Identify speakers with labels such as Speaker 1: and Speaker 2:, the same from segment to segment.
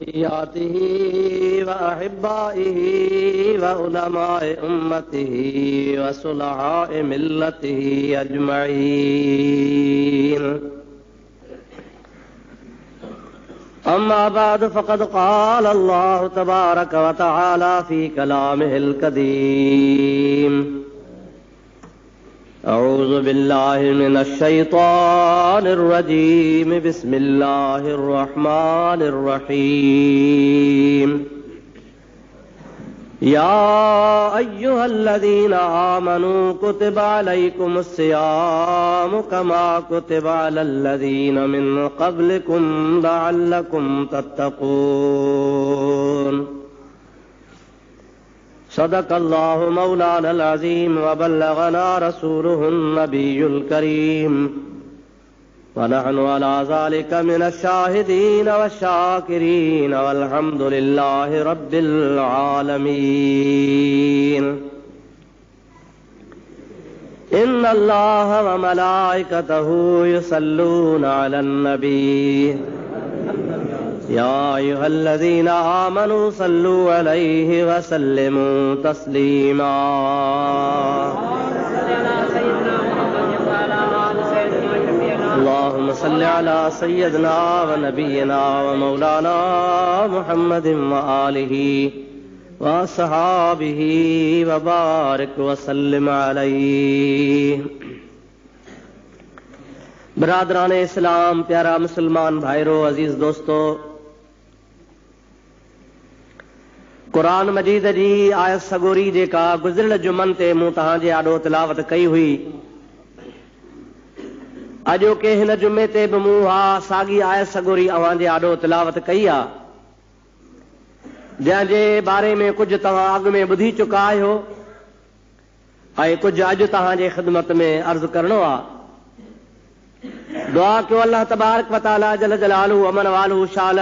Speaker 1: ذرياته وأحبائه وعلماء أمته وصلحاء ملته أجمعين. أما بعد فقد قال الله تبارك وتعالى في كلامه القديم: أعوذ بالله من الشيطان الرجيم. بسم الله الرحمن الرحيم. يا أيها الذين آمنوا كتب عليكم الصيام كما كتب على الذين من قبلكم لعلكم تتقون. صدق الله مولانا العظيم وبلغنا رسوله النبي الكريم، ونحن على ذلك من الشاهدين والشاكرين، والحمد لله رب العالمين. إن الله وملائكته يصلون على النبي يا أيها الذين آمنوا صلوا عليه وسلموا تسليما. اللهم صل على سيدنا ونبينا ومولانا محمد وآله وصحابه وبارك وسلم عليه. برادران اسلام، प्यारा मुसलमान भाइरो, अजीज दोस्तों, कुरान मजीद जी आयत सगोरी जेका गुज़िरियल जुमन ते मूं तव्हांजे आॾो तिलावत कई हुई, अॼोके हिन जुमे ते बि मूं साॻी आयत सगोरी अव्हांजे आॾो तिलावत कई आहे, जंहिंजे बारे में कुझु तव्हां अॻु में ॿुधी चुका आहियो ऐं कुझु अॼु तव्हांजे ख़िदमत में अर्ज़ु करणो आहे। दुआ कयो अल्लाह तबारक व तआला जल जलालहू अमन वालहू शाल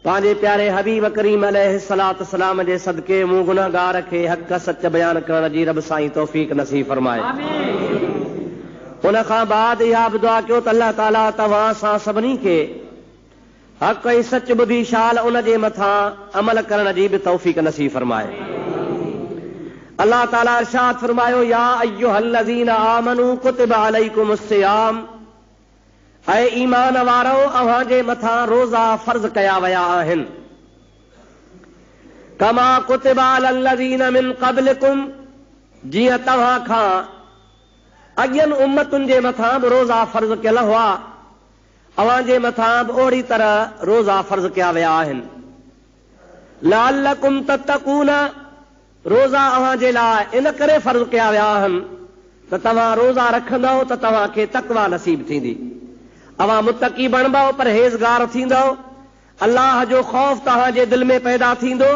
Speaker 1: पंहिंजे प्यारे हबीब करीम अलैहिस्सलातु वस्सलाम जे सदके मूं गुनहगार खे हक़ सच बयान करण जी रब साईं तौफ़ीक़ नसीब फरमाए। उन खां बाद इहा बि दुआ कयो त अल्लाह ताला तव्हां सां सभिनी खे हक़ ऐं सच ॿुधी शाल उन जे मथां अमल करण जी बि तौफ़ीक़ नसीब फरमाए। अल्लाह ताला इरशाद फरमायो: या अय्युहल्लज़ीन आमनू कुतिबा अलैकुमुस्सियाम, ऐ ईमान वारो अव्हांजे मथां रोज़ा फर्ज़ कया विया आहिनि। कमा कुतिबा अलल्लज़ीन मिन क़ब्लिकुम, जीअं तव्हां खां अॻियनि उम्मतुनि जे मथां बि रोज़ा फर्ज़ कयल हुआ, अव्हांजे मथां बि ओड़ी तरह रोज़ा फर्ज़ कया विया आहिनि। लअल्लकुम तत्तकून, रोज़ा अव्हांजे लाइ इन करे फर्ज़ कया विया आहिनि त तव्हां रोज़ा रखंदव त तव्हांखे तक़वा नसीब थींदी, अव्हां मुत्तक़ी बणबो, परहेज़गार थींदव, अल्लाह जो ख़ौफ़ तव्हांजे दिलि में पैदा थींदो।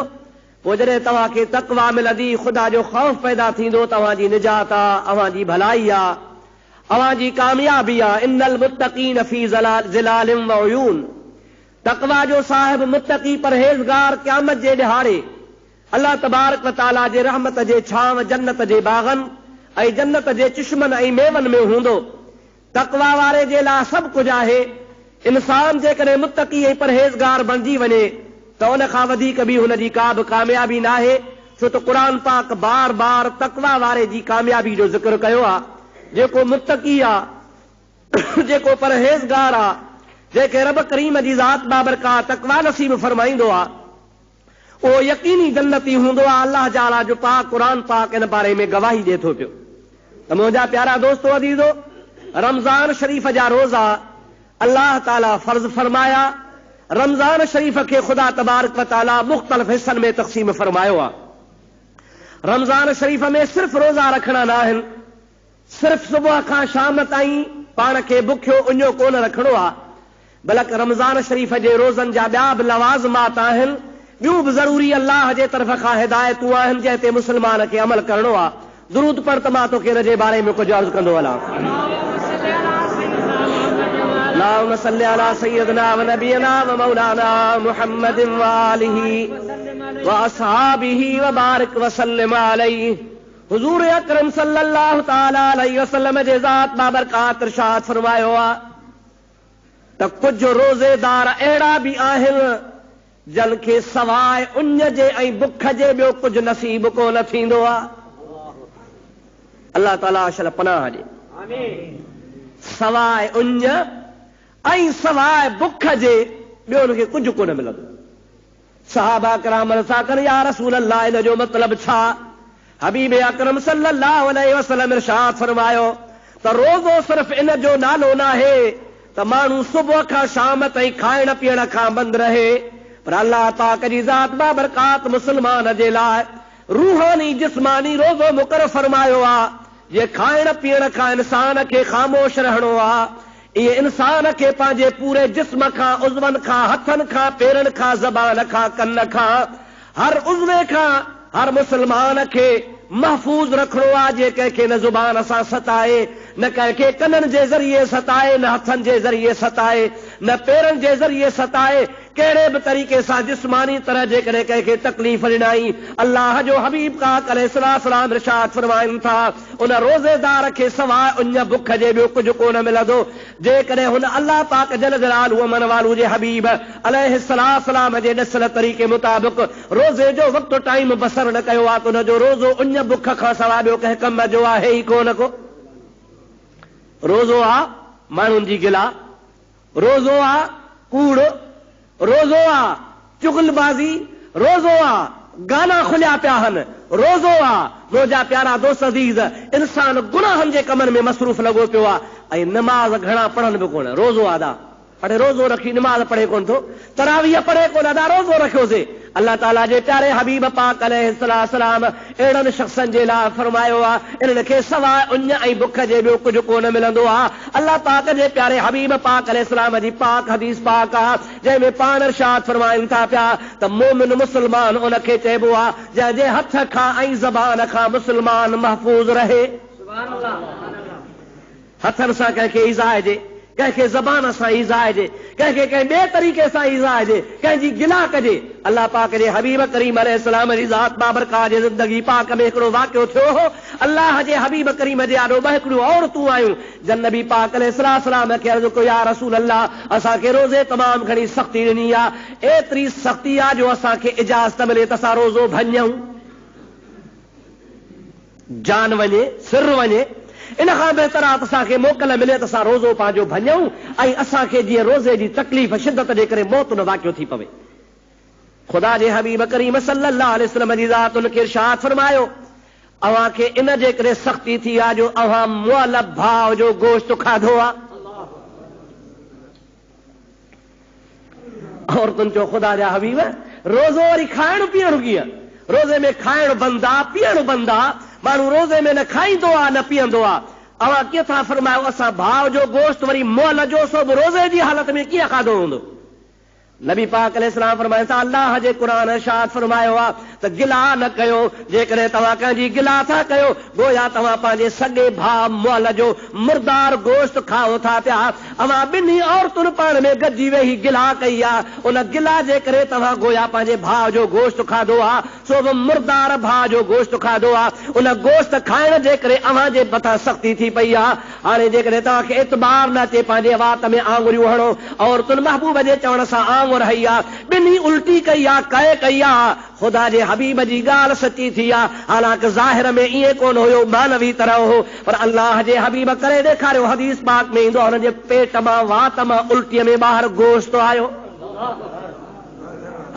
Speaker 1: पोइ जॾहिं तव्हांखे तक़वा मिलंदी, ख़ुदा जो ख़ौफ़ पैदा थींदो, तव्हांजी निजात आहे, अव्हांजी भलाई आहे, अव्हांजी कामयाबी आहे। इन्नल मुत्तक़ीन फी ज़िलालिन व उयून, तक़वा जो साहिब मुत्तक़ी परहेज़गार क़यामत जे ॾिहाड़े अल्लाह तबारक व तआला जे रहमत जे छांव जन्नत जे बाग़नि ऐं जन्नत जे चश्मनि ऐं मेवनि में हूंदो। तक़वा वारे जे लाइ सभु कुझु आहे। इंसान जेकॾहिं मुत्तक़ी ऐं परहेज़गार बणिजी वञे त उन खां वधीक बि हुनजी का बि कामयाबी न आहे, छो त क़ुर पाक बार बार तक़वा वारे जी कामयाबी जो ज़िक्र कयो आहे। जेको मुत्तक़ी आहे, जेको परहेज़गार आहे, जंहिंखे रब करीम जी ज़ात बाबरकात तक़वा नसीब फरमाईंदो आहे, उहो यकीनी जन्नती हूंदो आहे। अल्लाह ताला जो पाक क़ुर पाक इन बारे में गवाही ॾिए थो पियो त मुंहिंजा प्यारा दोस्तो अज़ीज़ो, रमज़ान शरीफ़ जा रोज़ा अल्लाह ताला फर्ज़ फरमाया। रमज़ान शरीफ़ खे ख़ुदा तबारक व तआला मुख़्तलिफ़ हिस्सनि में तक़सीम फरमायो आहे। रमज़ान शरीफ़ में सिर्फ़ रोज़ा रखणा न आहिनि, सिर्फ़ सुबुह खां शाम ताईं पाण खे बुखियो उञो कोन रखणो आहे, बल्कि रमज़ान शरीफ़ जे रोज़नि जा ॿिया बि लवाज़िमात आहिनि, ॿियूं बि ज़रूरी अल्लाह जे तरफ़ खां हिदायतूं आहिनि जंहिं ते मुस्लमान खे अमल करणो आहे। दुरूद पढ़ त मां तोखे हिन जे बारे में कुझु अर्ज़ु कंदो हलां। अल्लाहुम्मा सल्लि अला सय्यिदना व नबियना व मौलाना मुहम्मदिन व आलिहि व असहाबिहि व बारिक व सल्लिम अलैहि। हुजूर अकरम सल्लल्लाहु तआला अलैहि वसल्लम जे ज़ात बाबरकात इरशाद फरमायो आहे त कुझु रोज़ेदार अहिड़ा बि आहिनि जन खे सवाइ उञ जे ऐं बुख जे ॿियो कुझु नसीब कोन थींदो आहे। अलाह ताला अशल पनाह ॾे। सवाइ उञ ऐं सवाइ बुख जे ॿियो हुनखे कुझु कोन मिलंदो। सहाबा किराम सां कनि या रसूल अल्लाह इन जो मतिलबु छा? हबीब अकरम सल्लल्लाहु अलैहि वसल्लम इरशाद फरमायो त रोज़ो सिर्फ़ इन जो नालो न आहे त माण्हू सुबुह खां शाम ताईं खाइण पीअण खां बंदि रहे, पर अल्लाह पाक जी ज़ात बाबरकात मुस्लमान जे लाइ रूहानी जिस्मानी रोज़ो मुक़रर फरमायो आहे। जे खाइण पीअण खां इंसान खे ख़ामोश रहणो आहे, इहे इंसान खे पंहिंजे पूरे जिस्म खां, उज़वनि खां, हथनि खां, पेरनि खां, ज़बान खां, कन खां, हर उज़वे खां हर मुस्लमान खे महफ़ूज़ रखणो आहे। जे कंहिंखे न ज़ुबान सां सताए, न कंहिंखे कननि जे ज़रिए सताए, न हथनि जे ज़रिए सताए, न पेरनि जे ज़रिए सताए, कहिड़े बि तरीक़े सां जिस्मानी तरह जेकॾहिं कंहिंखे तकलीफ़ ॾिनाई, अल्लाह जो हबीब पाक अलैहिस्सलाम इरशाद फरमाइनि था उन रोज़ेदार खे सवाइ उञ बुख जे ॿियो कुझु कोन मिलंदो। जेकॾहिं हुन अल्लाह पाक जल जलालहु मन वालू जे हबीब अलैहिस्सलाम जे ॾिसल तरीक़े मुताबिक़ रोज़े जो वक़्तु टाइम बसर न कयो आहे त हुनजो रोज़ो उञ बुख खां सवाइ ॿियो कंहिं कम जो आहे ई कोन को। रोज़ो आहे माण्हुनि जी गिला, रोज़ो आहे कूड़, रोज़ो आहे चुगलबाज़ी, रोज़ो आहे गाना खुलिया पिया आहिनि, रोज़ो आहे मुंहिंजा प्यारा दोस्त अज़ीज़ इंसान गुनाहनि जे कमनि में मसरूफ़ लॻो पियो आहे ऐं नमाज़ घणा पढ़नि बि कोन। रोज़ो अदा पढ़े, रोज़ो रखी नमाज़ पढ़े कोन थो, तरावीह पढ़े कोन, अदा रोज़ो रखियोसीं। अल्लाह ताला जे प्यारे हबीब पाक अलैहिस्सलाम अहिड़नि शख़्सनि जे लाइ फरमायो आहे इन्हनि खे सवाइ उञ ऐं बुख जे ॿियो कुझु कोन मिलंदो आहे। अल्लाह पाक जे प्यारे हबीब पाक अलैहिस्सलाम जी पाक हदीस पाक आहे जंहिंमें पाण इरशाद फरमाइनि था पिया त मोमिन मुस्लमान उनखे चइबो आहे जंहिंजे हथ खां ऐं ज़बान खां मुस्लमान महफ़ूज़ रहे। हथनि सां कंहिंखे ईज़ा हुजे, कंहिंखे ज़बान सां ईज़ा हुजे, कंहिंखे कंहिं ॿिए तरीक़े सां ईज़ा हुजे, कंहिंजी गिला कजे। अल्लाह पाक जे हबीब करीम अलैहिस्सलाम जी ज़ात बाबरकात जी ज़िंदगी पाक में हिकिड़ो वाक़ियो थियो हो। अल्लाह जे हबीब करीम जे आॾो ॿ हिकिड़ियूं औरतूं आयूं, जन नबी पाक अलैहिस्सलाम खे अर्ज़ु कयो या रसूल अल्लाह असांखे रोज़े तमामु घणी सख़्ती ॾिनी आहे, एतिरी सख़्ती आहे जो असांखे इजाज़त मिले त असां रोज़ो भञूं, जान वञे सिर वञे, इन खां बहितर आहे त असांखे मोकल मिले त असां रोज़ो पंहिंजो भञूं ऐं असांखे जीअं रोज़े जी तकलीफ़ शिदत जे करे मौत न वाक़ियो थी पवे। ख़ुदा जे हबीब करीम सल्लल्लाहु अलैहि वसल्लम जी ज़ात उनखे इरशाद फरमायो अव्हां खे इन जे करे सख़्ती थी आहे जो अव्हां मुअल भाव जो गोश्त खाधो आहे। औरतुनि चयो ख़ुदा जा हबीब रोज़ो वरी खाइण पीअण कीअं? रोज़े में खाइण बंदि आहे, पीअण बंदि आहे, माण्हू रोज़े में न खाईंदो आहे न पीअंदो आहे। अव्हां कीअं था फरमायो असां भाव जो गोश्त वरी मुअल जो सो बि रोज़े जी हालत में कीअं खाधो हूंदो? नबी पाक अलैहिस्सलाम फरमाइनि था अल्लाह जे क़ुरान इरशाद फरमायो आहे त गिला न कयो, जेकॾहिं तव्हां कंहिंजी गिला था कयो गोया तव्हां पंहिंजे सॻे भाउ मुअल जो मुर्दार गोश्त खाओ था पिया। अव्हां ॿिन्ही औरतुनि पाण में गॾिजी वेही गिला कई आहे, उन गिला जे करे तव्हां गोया पंहिंजे भाउ जो गोश्त खाधो आहे, सो बि मुर्दार भाउ जो गोश्त खाधो आहे। उन गोश्त खाइण जे करे अव्हां जे मथां सख़्ती थी पई आहे। हाणे जेकॾहिं तव्हांखे एतबार न अचे पंहिंजे वात में आङुरियूं हणो, औरतुनि महबूब जे चवण सां रही आहे, ॿिन्ही उल्टी कई आहे, कए कई आहे। ख़ुदा जे हबीब जी ॻाल्हि सची थी आहे, हालांकि ज़ाहिर में ईअं कोन हुयो, मानवी तरह हो, पर अल्लाह जे हबीब करे ॾेखारियो। हदीस पाक में ईंदो हुनजे पेट मां वात मां उल्टीअ में ॿाहिरि गोश्त आयो।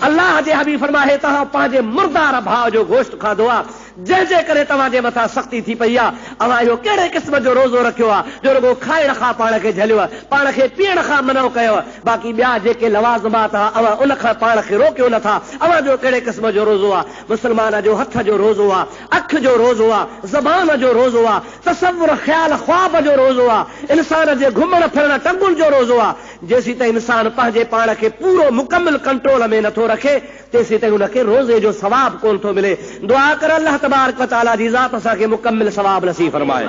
Speaker 1: अल्लाह जे हबीब फरमाए तव्हां पंहिंजे मुर्दार भाउ जो गोश्त खाधो आहे, जंहिंजे करे तव्हांजे मथां सख़्ती थी पई आहे। अव्हां इहो कहिड़े क़िस्म जो रोज़ो रखियो आहे जो रुगो खाइण खां पाण खे झलियो आहे, पाण खे पीअण खां मनो कयो आहे, बाक़ी ॿिया जेके लवाज़मात आहे अव्हां उन खां पाण खे रोकियो नथा। अव्हां जो कहिड़े क़िस्म जो रोज़ो आहे? मुस्लमान जो हथ जो रोज़ो आहे, अखि जो रोज़ो आहे, ज़बान जो रोज़ो आहे, तसव्वुर ख़्याल ख्वाब जो रोज़ो आहे, इंसान जे घुमण फिरण टंगुनि जो रोज़ो आहे। जेसीं ताईं इंसान पंहिंजे पाण खे पूरो मुकमिल कंट्रोल में नथो रखे तेसीं ताईं हुनखे रोज़े जो सवाब कोन थो मिले। दुआ कर अल्लाह तबारक व तआला जी ज़ात असांखे मुकमिल सवाब नसीब फरमाए।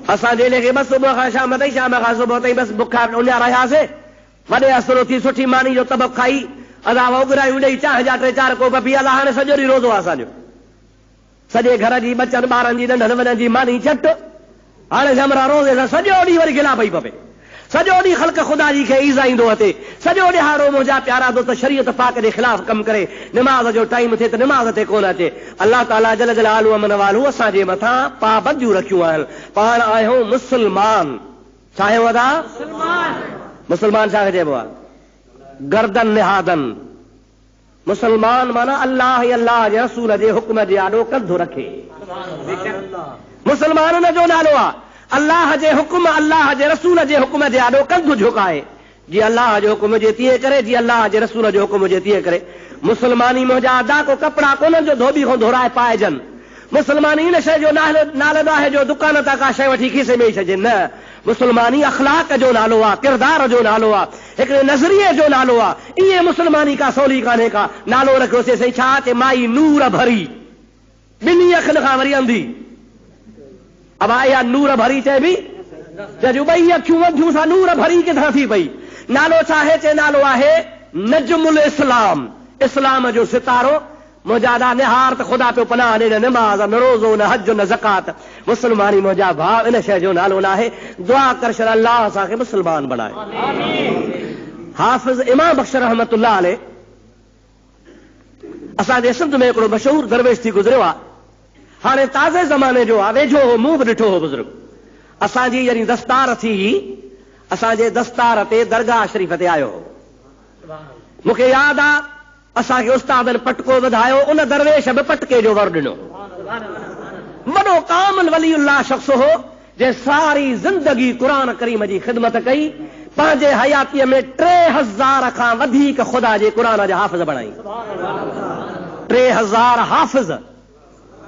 Speaker 1: असां जंहिं खे बसि सुबुह खां शाम ताईं, शाम खां सुबुह ताईं बसि बुखा उञा रहियासीं, वॾे असुरो थी सुठी मानी जो तबक खाई अदा उघरायूं ॾेई चांहि जा 3-4 कोप पी, अलाह हाणे सॼो ॾींहुं रोज़ो आहे असांजो। सॼे घर जी बचनि ॿारनि जी नंढनि वॾनि जी मानी झटि, हाणे जमरा रोज़े सां सॼो ॾींहुं वरी गिला पई पवे, सॼो ॾींहुं ख़ल्क़ ख़ुदा जी खे ईज़ाईंदो अचे, सॼो ॾिहाड़ो मुंहिंजा प्यारा दोस्त शरीयत पाक जे ख़िलाफ़ कमु करे, निमाज़ जो टाइम थिए त निमाज़ ते कोन अचे। अलाह ताला जल जलालू अमन वालू असांजे मथां पाबंदियूं रखियूं आहिनि। पाण आहियूं मुस्लमान। छा आहियूं अदा? मुस्लमान छा चइबो आहे? गर्दन निहादन। मुस्लमान माना अल्लाह अल्लाह जे रसूल जे हुक्म जे आॾो कंधो रखे। मुस्लमान उन जो नालो आहे अल्लाह जे हुक्म, अल्लाह जे रसूल जे हुक्म जे आॾो कंधो झुकाए। जीअं अल्लाह जो हुक्म हुजे तीअं करे, जीअं अल्लाह जे रसूल जो हुक्म हुजे तीअं करे। मुस्लमानी मुंहिंजा अदा को कपिड़ा कोन्हनि जो धोबी खां धोराए पाइजनि। मुस्लमानी इन शइ जो नालो न आहे जो दुकान तां का शइ वठी खीसे में ई छॾे। न, मुस्लमानी अखलाक जो नालो आहे, किरदार जो नालो आहे, हिकिड़े नज़रिये जो नालो आहे। इहे मुस्लमानी का सवली कान्हे का। नालो रखियोसीं साईं छा ते माई नूर भरी, ॿिन्ही अखियुनि खां वरी अंधी। अब इहा नूर भरी चइबी, चइजो ॿई अखियूं अंधियूं सां नूर भरी किथां थी पई। नालो छा आहे? चए नालो आहे नजमुल इस्लाम, इस्लाम जो सितारो। मुंहिंजा अदा निहार त ख़ुदा पियो पनाह ॾे, न निमाज़, न रोज़ो, न हज, न ज़कात। मुस्लमानी मुंहिंजा भाउ इन शइ जो नालो न आहे। दुआ कर छॾ अल्लाह असांखे मुस्लमान बणाए। हाफ़िज़ इमाम बख्श रहमतुल्लाह अलैह असांजे सिंध में हिकिड़ो मशहूरु दरवेश थी गुज़रियो आहे। हाणे ताज़े ज़माने जो आहे, वेझो हो, मूं बि ॾिठो हो बुज़ुर्ग। असांजी जॾहिं दस्तार थी, असांजे दस्तार ते दरगाह शरीफ़ ते आयो हो। मूंखे यादि आहे असांखे उस्तादनि पटको वधायो, उन दरवेश बि पटके जो वर ॾिनो। वॾो कामिल वलीउल्लाह शख़्स हो जे सारी ज़िंदगी क़ुरान करीम जी ख़िदमत कई। पंहिंजे हयातीअ में 3000 खां वधीक ख़ुदा जे क़ुरान जा हाफ़िज़ बणाई। 3000 हाफ़िज़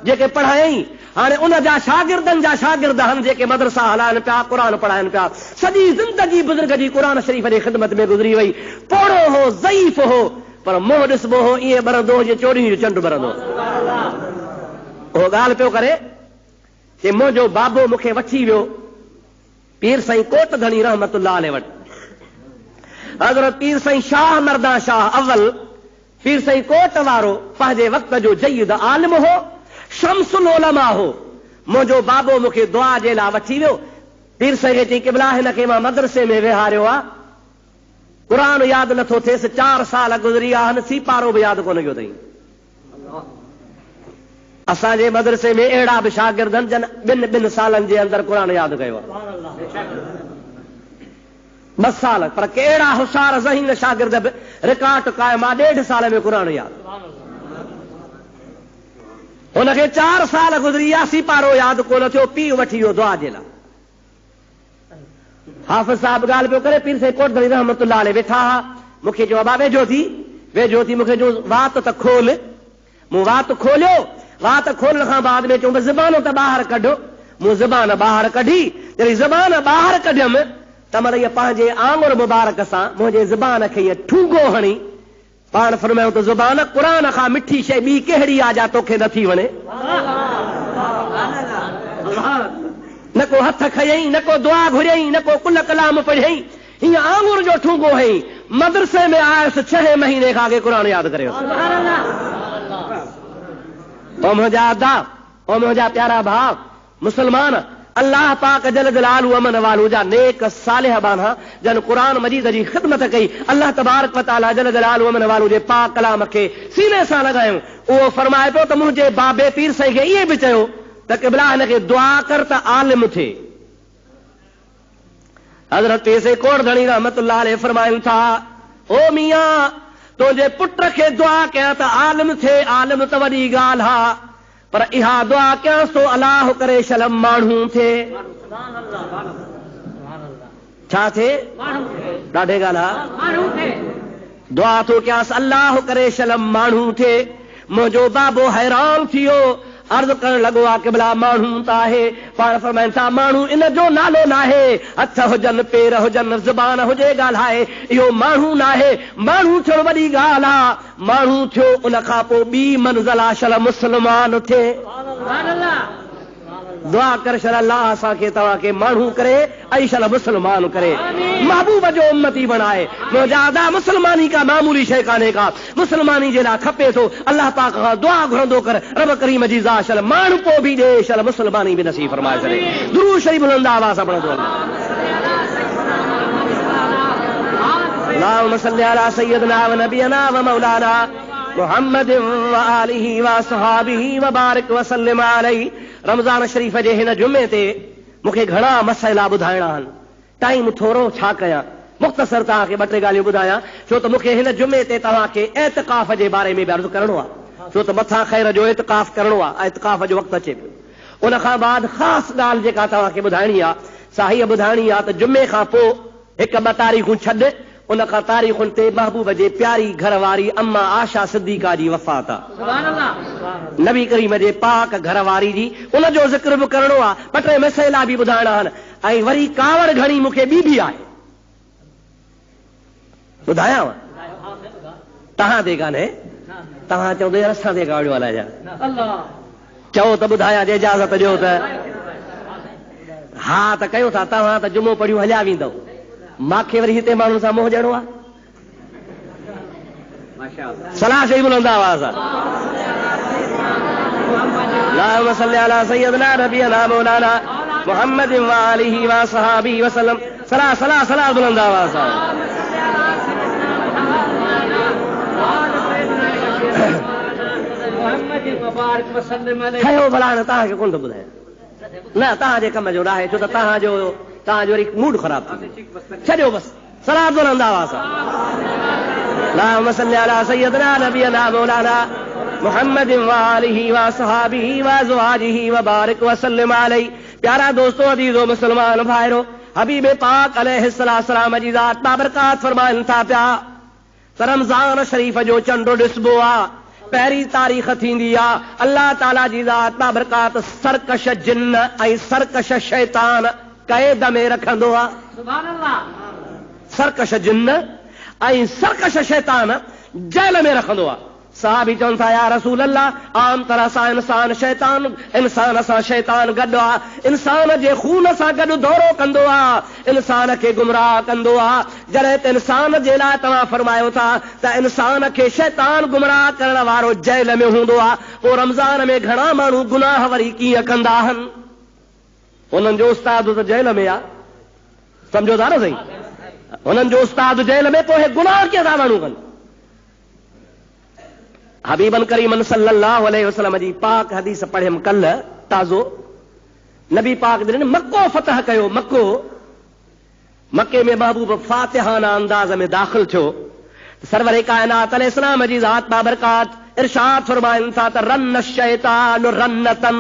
Speaker 1: जेके पढ़ायई। हाणे उन जा शागिर्दनि जा शागिर्द आहिनि जेके मदरसा हलाइनि पिया, क़ुरान पढ़ाइनि पिया। सॼी ज़िंदगी बुज़ुर्ग जी क़ुरान शरीफ़ जी ख़िदमत में गुज़री वई। पोड़ो हो, ज़ईफ़ हो, पर मुंहुं ॾिसबो हो ईअं ॿरंदो हो जीअं चोॾहीं जो चंडु ॿरंदो। उहो ॻाल्हि पियो करे कि मुंहिंजो बाबो मूंखे वठी वियो पीर साईं कोट धणी रहमतुल्लाह अलैह वटि। हज़रत पीर साईं शाह मर्दा शाह अव्वल पीर साईं कोट वारो पंहिंजे वक़्त जो जय्यद आलिम हो, शम्सुल उलमा हो। मुंहिंजो बाबो मूंखे दुआ जे लाइ वठी वियो। पीर साईं खे चई क़िबला हिन खे मां मदरसे में विहारियो आहे, क़ुरान यादि नथो थिएसि, 4 साल गुज़री विया आहिनि, सीपारो बि यादि कोन कयो अथई। असांजे मदरसे में अहिड़ा बि शागिर्द आहिनि जन 2 सालनि जे अंदरि क़ुरान यादि कयो आहे। 2 साल, पर कहिड़ा होशियार ज़हीन शागिर्द बि रिकॉर्ड क़ाइम आहे 1.5 साल में क़ुरान यादि। हुनखे 4 साल गुज़री विया, सीपारो यादि कोन थियो, पीउ वठी वियो दुआ जे लाइ। हाफ़िज़ साहब ॻाल्हि पियो करे, पीर साईं कोट धणी रहमतुल्लाह अलैह वेठा हा। मूंखे चयो बाबा वेझो थी, मूंखे जो वात त खोल। मूं वात खोलियो। वात खोलण खां बाद में चयो ज़बान त ॿाहिरि कढो। मूं ज़बान ॿाहिरि कढी। जॾहिं ज़बान ॿाहिरि कढियमि त मतलब इहा पंहिंजे आंगुर मुबारक सां मुंहिंजे ज़बान खे इहा ठूंगो हणी पाण फरमायो त ज़बान क़ुरान खां मिठी शइ ॿी कहिड़ी आहे जा तोखे नथी वणे। न को हथ खयई, न को दुआ घुरियई, न को कुल कलाम पढ़ियई, हीअं आंगुर जो ठूंगो हई। मदरसे में आयुसि 6 महीने खां अॻे क़ुरान यादि करियो। ओ मुंहिंजा अदा, ओ मुंहिंजा प्यारा भाउ मुस्लमान, अल्लाह पाक जल जलालू अमन वालू जा नेक सालिह बाना जन क़ुरान मजीद जी ख़िदमत कई। अल्लाह तबारक व तआला जल जलालू अमन वालू जे पाक कलाम खे सीने सां लॻायूं। उहो फरमाए पियो त मुंहिंजे बाबे पीर साईं खे इहे बि चयो त क़िबला हिन खे दुआ कर त आलिम थिए। हज़रत पीर साईं कोट धणी रहमतुल्लाह अलैह फरमाइनि था, ओ मियां तुंहिंजे पुट खे दुआ कयां त आलिम थिए, आलिम त वॾी ॻाल्हि हा, पर इहा दुआ कयांसि तो अलाह करे शलम माण्हू थिए। छा थिए? ॾाढे ॻाल्हि आहे। दुआ थो कयांसि अलाह करे शलम माण्हू थिए। मुंहिंजो बाबो हैरान थी वियो, अर्ज़ करण लॻो आहे क़िबला माण्हू त आहे, पाण फरमाइनि था माण्हू इन जो नालो न आहे, हथ हुजनि, पेर हुजनि, ज़बान हुजे ॻाल्हाए, इहो माण्हू न आहे। माण्हू थियो वॾी ॻाल्हि आहे। माण्हू थियो उन खां पोइ ॿी मंज़िल आहे शल मुस्लमान थिए। दुआ कर शल अल्लाह असांखे तव्हांखे माण्हू करे ऐं शल मुस्लमान करे, महबूब जो उम्मती बणाए। मुंहिंजा अदा मुस्लमानी का मामूली शइ कान्हे का, मुस्लमानी जे लाइ खपे थो अल्लाह पाक खां दुआ घुरंदो कर रब करीम जी ज़ात शल माण्हू पोइ बि ॾे, शल मुस्लमानी बि नसीब फरमाए छॾे। दुरूद शरीफ बुलंद आवाज़ सां पढ़ंदो। अल्लाहुम्मा सल्लि अला सय्यिदना व नबियना व मौलाना मुहम्मद व आलिहि व असहाबिहि व बारिक व सल्लिम अलैहि। रमज़ान शरीफ़ जे हिन जुमे ते मूंखे घणा मसइला ॿुधाइणा आहिनि, टाइम थोरो छा कयां, मुख़्तसर तव्हांखे ॿ टे ॻाल्हियूं ॿुधायां, छो त मूंखे हिन जुमे ते तव्हांखे एतिकाफ़ जे बारे में बि अर्ज़ु करिणो आहे, छो त मथां ख़ैर जो एतिकाफ़ करिणो आहे, एतिकाफ़ जो वक़्तु अचे पियो। उन खां बाद ख़ासि ॻाल्हि जेका तव्हांखे ॿुधाइणी आहे सा हीअ ॿुधाइणी आहे त जुमे खां पोइ हिकु ॿ तारीख़ूं छॾ, उन खां तारीख़ुनि ते महबूब जे प्यारी घरवारी अम्मा आशा सिद्दीक़ा जी वफ़ात आहे, नबी करीम जे पाक घरवारी जी, उन जो ज़िक्र बि करिणो आहे, ॿ टे मसइला बि ॿुधाइणा आहिनि, ऐं वरी कावड़ घणी मूंखे ॿी बि आहे, ॿुधायांव तव्हां ते कान्हे, तव्हां चओ त असां ते गाड़ियो हलाइजा, चओ त ॿुधायां जे इजाज़त ॾियो त हा त कयो था, तव्हां त जुमो पढ़ियूं हलिया वेंदव, मूंखे वरी हिते माण्हुनि सां मोह ॾियणो आहे। सलाह चई बुलंद आवाज़ अल्लाहुम्मा सल्लि अला सय्यिदना नबियना मौलाना मुहम्मद व आलिहि व असहाबिहि व सल्लम। सलाह सलाह सलाह बुलंद आवाज़ खयो भला न तव्हांखे कोन थो ॿुधायां, न तव्हांजे कम जो न आहे, छो त तव्हांजो वरी मूड ख़राब थी छॾियो बसि। सलाह बुलंद आवाज़ अल्लाहुम्मा सल्लि अला सय्यिदना नबियना मौलाना मुहम्मद व आलिहि व असहाबिहि व अज़वाजिहि व बारिक व सल्लिम अलैहि। प्यारा दोस्तों, अज़ीज़ो मुसलमान भाइरो, हबीब पाक अलैहिस्सलाम जी ज़ात बाबरकात फरमाइनि था पिया त रमज़ान शरीफ़ जो चंडो ॾिसबो आहे, पहिरीं तारीख़ थींदी आहे, अल्लाह ताला जी ज़ात बाबरकात सरकश जिन्न ऐं सरकश शैतान क़ैद में रखंदो आहे, सरकश जिन्न ऐं सरकश शैतान जेल में रखंदो आहे। साहबी चवनि था या रसूल अल्लाह, आम तरह सां इंसान सां शैतान गॾु आहे, इंसान जे खून सां गॾु दौरो कंदो आहे, इंसान खे गुमराह कंदो आहे। जॾहिं त इंसान जे लाइ तव्हां फरमायो था त इंसान खे शैतान गुमराह करण वारो जेल में हूंदो आहे, पोइ रमज़ान में घणा माण्हू गुनाह वरी कीअं कंदा आहिनि, हुननि जो उस्ताद त जेल में आहे, सम्झो था न सही, हुननि जो उस्ताद जेल में, पोइ गुनाह कीअं था माण्हू कनि। हबीबन करीमन सल्लल्लाहु अलैहि वसल्लम जी पाक हदीस पढ़ियमि कल्ह ताज़ो, नबी पाक जॾहिं मक्को फतह कयो, मक्के में महबूब फातिहाना अंदाज़ में दाख़िल थियो, सरवर कायनात अलैहिस्सलाम जी ज़ात बाबरकात इरशाद फरमाइनि था त रन शैतान रन्नतन,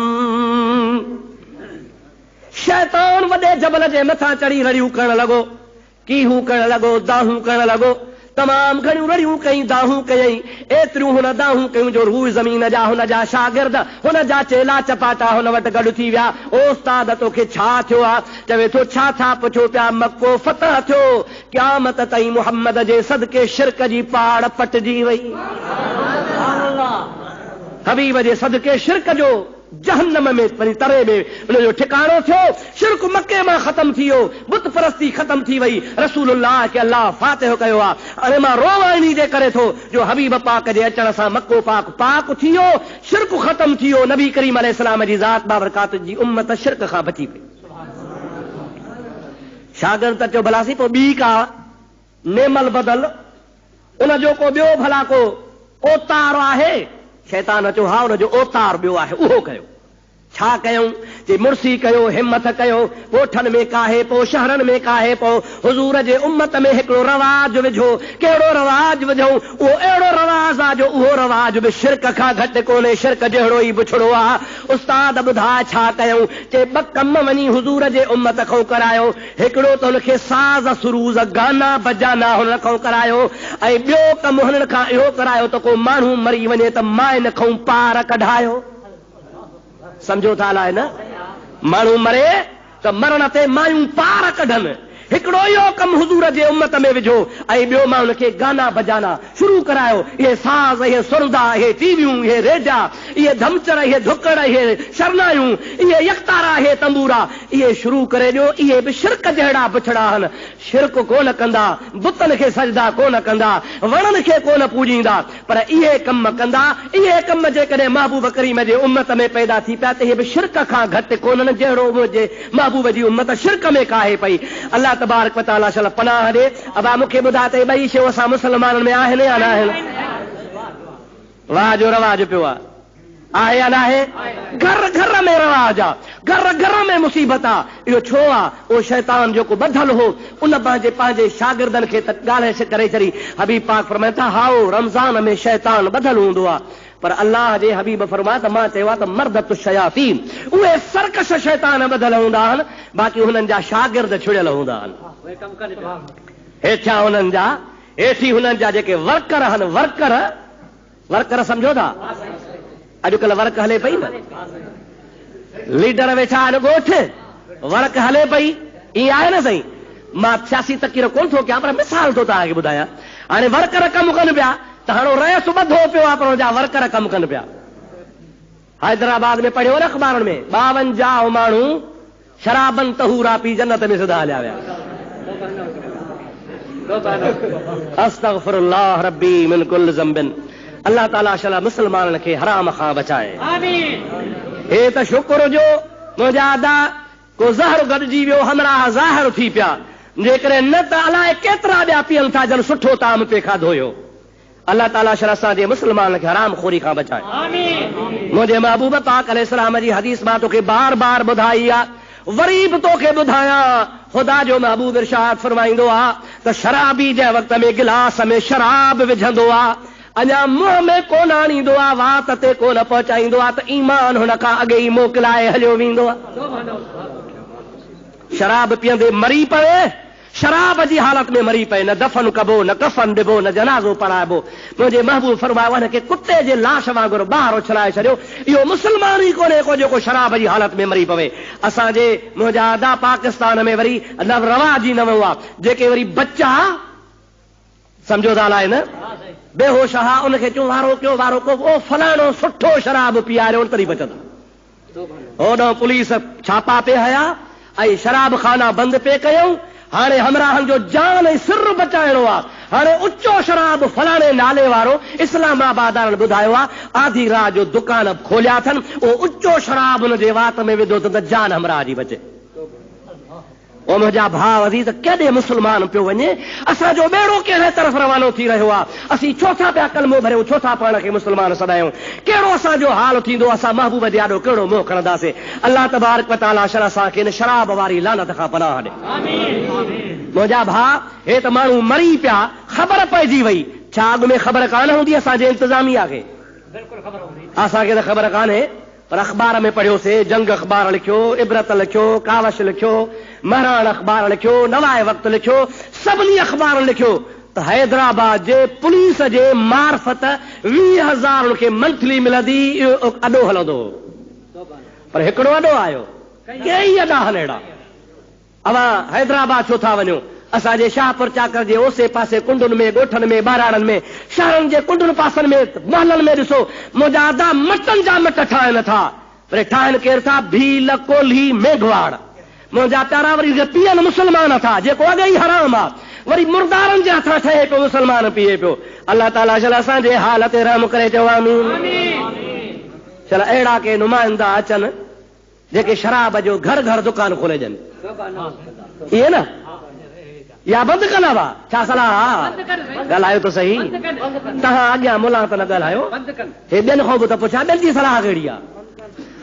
Speaker 1: शैतान वॾे जबल जे मथां चढ़ी रड़ियूं करण लॻो, कीहूं करण लॻो, दाहूं करण लॻो, तमाम घणियूं रड़ियूं कई, दाहूं कयई, एतिरियूं हुन दाहूं कयूं जो रूह ज़मीन जा हुन जा शागिर्द, हुन जा चेला चपाटा हुन वटि गॾु थी विया। ओ उस्ताद तोखे छा थियो आहे? चवे थो छा था पुछो पिया, मक्को फतह थियो, क़यामत ताईं मुहम्मद जे सदके शिरक जी पाड़ पटिजी वई, हबीब जे सदके शिरक जो जहन्नम में वरी तरे में उनजो ठिकाणो थियो, शिरक मक्के मां ख़त्म थी वियो, बुत परस्ती ख़त्म थी वई, रसूलुल्लाह खे अल्लाह फातिह कयो आहे। हाणे मां रोवां इन जे करे थो जो हबीब पाक जे अचण सां मक्को पाक थी वियो, शिरक ख़त्म थी वियो, नबी करीम अलैहिस्सलाम जी ज़ात बाबरकात जी उम्मत शिरक खां बची पई। शागिर्द चयो भलासी पोइ ॿी का नेमल बदल, उनजो को ॿियो भला को ओतार आहे? शैतान चयो हा, उनजो ओतार ॿियो आहे, उहो कयो। छा कयूं? जे मुर्सी कयो, हिम्मत कयो, ॻोठनि में काहे पोइ शहरनि में काहे पोइ हुज़ूर जे उम्मत में हिकिड़ो रवाज विझो। कहिड़ो रवाज विझूं? उहो अहिड़ो रवाज आहे जो उहो रवाज बि शिरक खां घटि कोन्हे, शिरक जहिड़ो ई बुछड़ो आहे। उस्ताद ॿुधाए छा कयूं? जे ॿ कम वञी हुज़ूर जे उम्मत खां करायो, हिकिड़ो त हुनखे साज़ सुरूज़ गाना बजाना हुन खां करायो, ऐं ॿियो कमु हुननि खां इहो करायो त को माण्हू मरी वञे त माइन खां पार कढायो। समझो था अलाए न, माण्हू मरे त मरण ते मायूं पार कढनि, हिकिड़ो इहो कमु हुज़ूर जे उम्मत में विझो, ऐं ॿियो मां हुनखे गाना बजाना शुरू करायो। इहे साज़, इहे सुरदा, इहे टीवियूं, इहे रेजा, इहे धमचर, इहे धुकड़, इहे शरनायूं, इहे यकतारा, इहे तंबूरा, इहे शुरू करे ॾियो। इहे बि शिरक जहिड़ा बुछड़ा आहिनि। शिरक कोन कंदा, बुतन खे सजदा कोन कंदा, वणन खे कोन पूजींदा, पर इहे कम कंदा। इहे कम जेकॾहिं महबूब करीम जे उम्मत में पैदा थी पिया त इहे बि शिरक खां घटि कोन्हनि, जहिड़ो मुंहिंजे महबूब जी उम्मत शिरक में काहे पई। अल्लाह तबारक व तआला शल पनाह ॾे। अबा मूंखे ॿुधा त ॿई शयूं असां मुस्लमाननि में आहिनि या न आहिनि? वाह जो रवाज पियो आहे या न आहे? घर घर में रवाज आहे, घर घर में मुसीबत आहे। इहो छो आहे? उहो शैतान जेको ॿधल हो उन पंहिंजे शागिर्दनि खे त ॻाल्हाए करे छॾी। हबीब पाक फरमाइनि था हाओ रमज़ान में शैतान ॿधल हूंदो आहे, पर अल्लाह जे हबीब फरमाया त मां चयो आहे त मर्दत शयातीन, उहे सर्कश शैतान ॿधल हूंदा आहिनि, बाक़ी हुननि जा शागिर्द छुड़ियल हूंदा आहिनि। हेठियां हुननि जा, हेठी हुननि जा जेके वर्कर आहिनि, वर्कर सम्झो था? अॼुकल्ह वर्क हले पई न, लीडर वेठा आहिनि ॻोठ, वर्क हले पई, ईअं आहे न साईं? मां सियासी तकीर कोन थो कयां, पर मिसाल थो तव्हांखे ॿुधायां। हाणे वर्कर कमु कनि पिया त हाणे रहियस ॿधो पियो आहे, पर हुनजा वर्कर कमु कनि पिया। हैदराबाद में पढ़ियो न अख़बारुनि में, 52 माण्हू शराबन तहूरा पी जन्नत में सिधा हलिया विया। अस्तगफिरुल्लाह रब्बी मिन कुल ज़ंबिन। अल्लाह ताला शला मुस्लमाननि खे हराम खां बचाए। आमीन। हे त शुक्र जो मुंहिंजा अदा को ज़हर गॾिजी वियो, हमरा ज़ाहिर थी पिया, जेकॾहिं न त अलाए केतिरा ॿिया पीअनि था जन सुठो ताम पे खाधो हुयो। अल्लाह ताला शला असांजे मुस्लमाननि खे हराम खोरी खां बचाए। आमीन। मुंहिंजे महबूब पाक अलैहिस्सलाम जी हदीस मां तोखे बार बार ॿुधाई आहे, वरी बि तोखे ॿुधायां। ख़ुदा जो महबूब इरशाद फरमाईंदो आहे त शराबी जंहिं वक़्त में गिलास में शराब विझंदो आहे, अञा मुंहं में कोन आणींदो आहे, वात ते कोन पहुचाईंदो आहे, त ईमान हुन खां अॻे ई मोकिलाए हलियो वेंदो आहे। शराब पीअंदे मरी पवे, शराब जी हालत में मरी पए, न दफ़न कबो, न कफ़न ॾिबो, न जनाज़ो पढ़ाइबो। मुंहिंजे महबूब फरमायो हिनखे कुते जे लाश वांगुरु ॿाहिरि उछलाए छॾियो। इहो मुस्लमान ई कोन्हे को जेको शराब जी हालत में मरी पवे। असांजे मुंहिंजा अदा पाकिस्तान में वरी रवाज ई न वियो आहे, जेके वरी बच्चा सम्झो था अलाए न बेहोश हा, उनखे चऊं वारो कयो वारो को, ओ फलाणो सुठो शराब पीआरियो तरी बचंदा। होॾो पुलिस छापा पे हया ऐं शराब खाना बंदि पे कयूं। हाणे हमराहनि जो जान ऐं सिर बचाइणो आहे। हाणे उचो शराब फलाणे नाले वारो इस्लामाबाद वारनि ॿुधायो आहे, आधी रात जो दुकान खोलिया अथनि, उहो उचो शराब हुनजे वात में विधो त जान हमराह जी बचे। ओ मुंहिंजा भाउ अज़ीज़, केॾे मुस्लमान पियो वञे, असांजो ॿेड़ो कहिड़े तरफ़ रवानो थी रहियो आहे। असीं छो था पिया कलमो भरियूं, छो था पाण खे मुस्लमान सॾायूं? कहिड़ो असांजो हाल थींदो, असां महबूब जे ॾाढो कहिड़ो मोह खणंदासीं। अल्लाह तबारक व तआला शर असांखे इन शराब वारी लानत खां पनाह ॾे। मुंहिंजा भाउ, हे त माण्हू मरी पिया, ख़बर पइजी वई। छा अॻु में ख़बर कान हूंदी असांजे इंतज़ामिया खे? असांखे त ख़बर कान्हे, पर अख़बार में पढ़ियोसीं, जंग अख़बार लिखियो, इबरत लिखियो, कावश लिखियो, महराण अख़बार लिखियो, नवाए वक़्त लिखियो, सभिनी अख़बार लिखियो त हैदराबाद जे पुलिस जे मार्फत 20,000 खे मंथली मिलंदी, इहो अॾो हलंदो। पर हिकिड़ो अॾो आयो, कई अॾा आहिनि अहिड़ा। अवां हैदराबाद छो था वञो? असांजे शाहपुर चाकर जे ओसे पासे कुंडुनि में, ॻोठनि में, ॿाराड़नि में, शहरनि जे कुंडुनि पासनि में, महलनि में ॾिसो, मुंहिंजा अदा मटनि जा मट ठाहिनि था। पर ठाहिनि केरु था? भील, कोल्ही, मेघवाड़। मुंहिंजा प्यारा वरी पीअनि मुस्लमान था, जेको अॻे ई हराम आहे, वरी मुर्दारनि जे हथां ठहे पियो, मुस्लमान पीए पियो। अल्लाह ताला शल असांजे हाल ते रहम करे चयो आमीन। चल अहिड़ा के नुमाइंदा अचनि जेके शराब जो घर घर दुकान खोले ॾियनि, इहे न, या बंदि कंदा हुआ? छा सलाह? ॻाल्हायो त सही, तव्हां अॻियां मुला त न ॻाल्हायो, हे ॿियनि खां बि त पुछा, ॿियनि जी सलाह कहिड़ी आहे?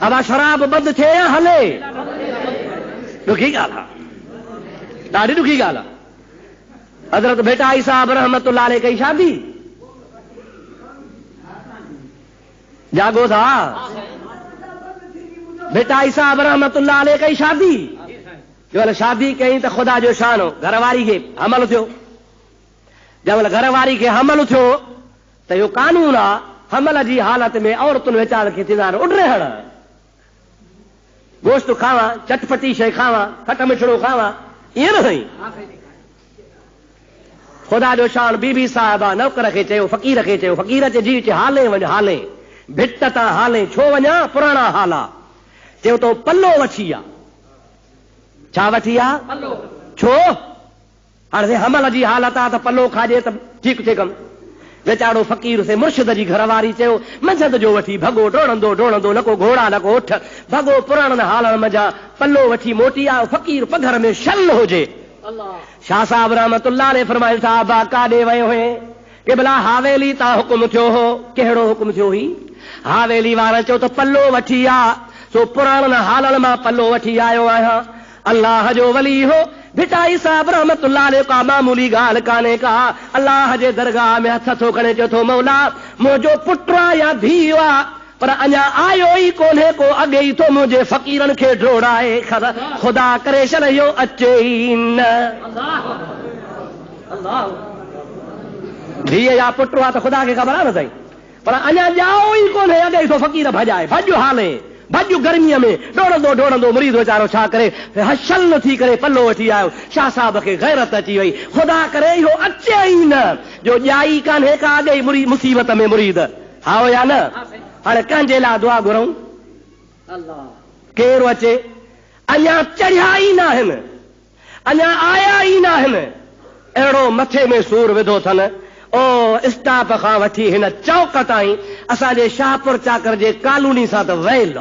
Speaker 1: अबा शराब बंदि थिए या हले? ॾुखी ॻाल्हि आहे, ॾाढी ॾुखी ॻाल्हि आहे। हज़रत भेटाई साहब रहमतुल्लाह अलैह कई शादी, जागो था? भेटाई साहब रहमतुल्लाह अलैह कई शादी, जंहिं शादी कई त ख़ुदा जो शान हो, घरवारी खे हमल थियो। जंहिं घरवारी खे हमल थियो त इहो कानून आहे, हमल जी हालत में औरतुनि वीचार खे थींदा आहिनि उॾरे हण, गोश्त खावां, चटपटी शइ खावां, खट मिठड़ो खावां, ईअं न साईं? ख़ुदा जो शान बीबी साहिबा नौकर खे चयो, फ़क़ीर खे चयो, फ़क़ीर जी चए हाले वञ, हाले भिट तां हाले, छो वञा? पुराणा हाल आहे। चयो तो पल्लो वठी आ। छा वठी आ? छो? हाणे हमल जी हालत आहे त पल्लो खाजे त ठीकु थिए कमु। वेचारो फ़क़ीर से मुर्शिद जी घरवारी चयो मंझंदि जो वठी भॻो डोड़ंदो डोड़ंदो न को घोड़ा न को उठ भॻो पुराणनि हालनि मंझां पल्लो वठी मोटी आयो फ़क़ीर पघर में शल हुजे। शाह साहब रहमतुल्लाह ने फरमायो था बा काॾे वियो हुए के भला हावेली तां हुकुम थियो हो। कहिड़ो हुकुम थियो हुई? हावेली वारा चयो त पल्लो वठी आ सो पुराणनि हालनि मां पल्लो वठी आयो आहियां। अल्लाह जो वली हो भिटाई साहब रहमतुल्लाह अलैह का मामूली ॻाल्हि कान्हे का। अल्लाह जे दरगाह में हथ थो खणे चयो थो मौला मुंहिंजो पुटु आहे या धीउ आहे पर अञा आयो ई कोन्हे को अॻे ई थो मुंहिंजे फ़क़ीरनि खे ढोड़ाए ख़ुदा करे छॾ इहो अचे ई न। धीउ या पुटु आहे त ख़ुदा खे ख़बर आहे न साईं पर अञा ॼाओ ई कोन्हे अॻे ई थो फ़क़ीर भॼाए भॼ हाले भॼ गर्मीअ में डोड़ंदो डोड़ंदो मुरीद वीचारो छा करे हशल थी करे पल्लो वठी आयो। शाह साहब खे गैरत अची वई ख़ुदा करे इहो अचे ई न जो ॼाई कान्हे का अॻे ई मुसीबत में मुरीद हाओ या न। हाणे कंहिंजे लाइ दुआ घुरऊं? केरु अचे? अञा चढ़िया ई न आहिनि अञा आया ई न आहिनि अहिड़ो मथे में सूर विधो अथनि। ओ स्टाफ खां वठी हिन चौक ताईं असांजे शाहपुर चाकर जे कॉलोनी सां त वैल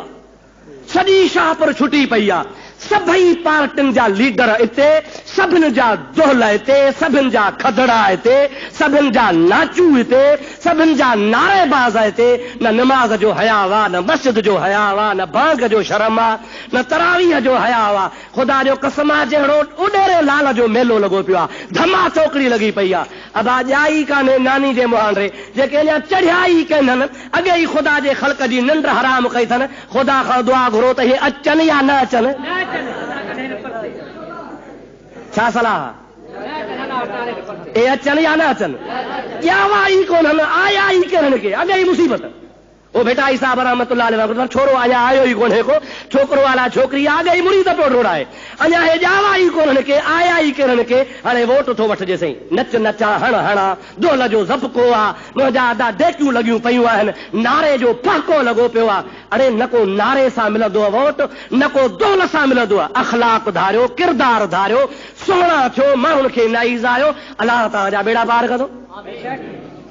Speaker 1: सॼी शाहपुर छुटी पई आहे। सभई पार्टियुनि जा लीडर हिते सभिनि जा दोहल हिते सभिनि जा खदड़ा हिते सभिनि जा नाचू हिते सभिनि जा नारेबाज़ हिते। न नमाज़ जो हया हुआ न मस्जिद जो हया हुआ न बांग जो शर्म आहे न तरावीह जो हया हुआ। ख़ुदा जो कसम आहे जहिड़ो उॾेरे लाल जो मेलो लॻो पियो आहे धमा चौकड़ी लॻी पई आहे। अबा ॼाई कान्हे नानी जे मुहांडे जेके अञा चढ़िया ई कनि अॻे ई ख़ुदा जे ख़ल्क़ जी निंड हराम कई अथनि। ख़ुदा खां दुआ घुरो त इहे अचनि या न अचनि? छा सलाह? ए अचनि या न अचनि? ॼावा ई कोन्हनि आया ई किरनि खे अॻे ई मुसीबत। ओ बेटा ई साहब रहमतुल्लाह अलैह छोरो अञा आयो ई कोन्हे को छोकिरो वाला छोकिरी अॻे ई मुरीद पियो ढोड़ाए अञा हे ॼावा ई कोन्हनि के आया ई किरनि के। हाणे वोट थो वठिजे साईं नच नचा हण हणा दोल जो ज़बको आहे मुंहिंजा अदा डेकियूं लॻियूं पयूं आहिनि नारे जो पहको लॻो पियो आहे। अड़े न को नारे सां मिलंदो आहे वोट न को दोल सां मिलंदो आहे। अख़लाक धारियो किरदार धारियो सुहिणा थियो माण्हुनि खे नाइज़ आयो अलाह तव्हांजा बेड़ा पार कंदो।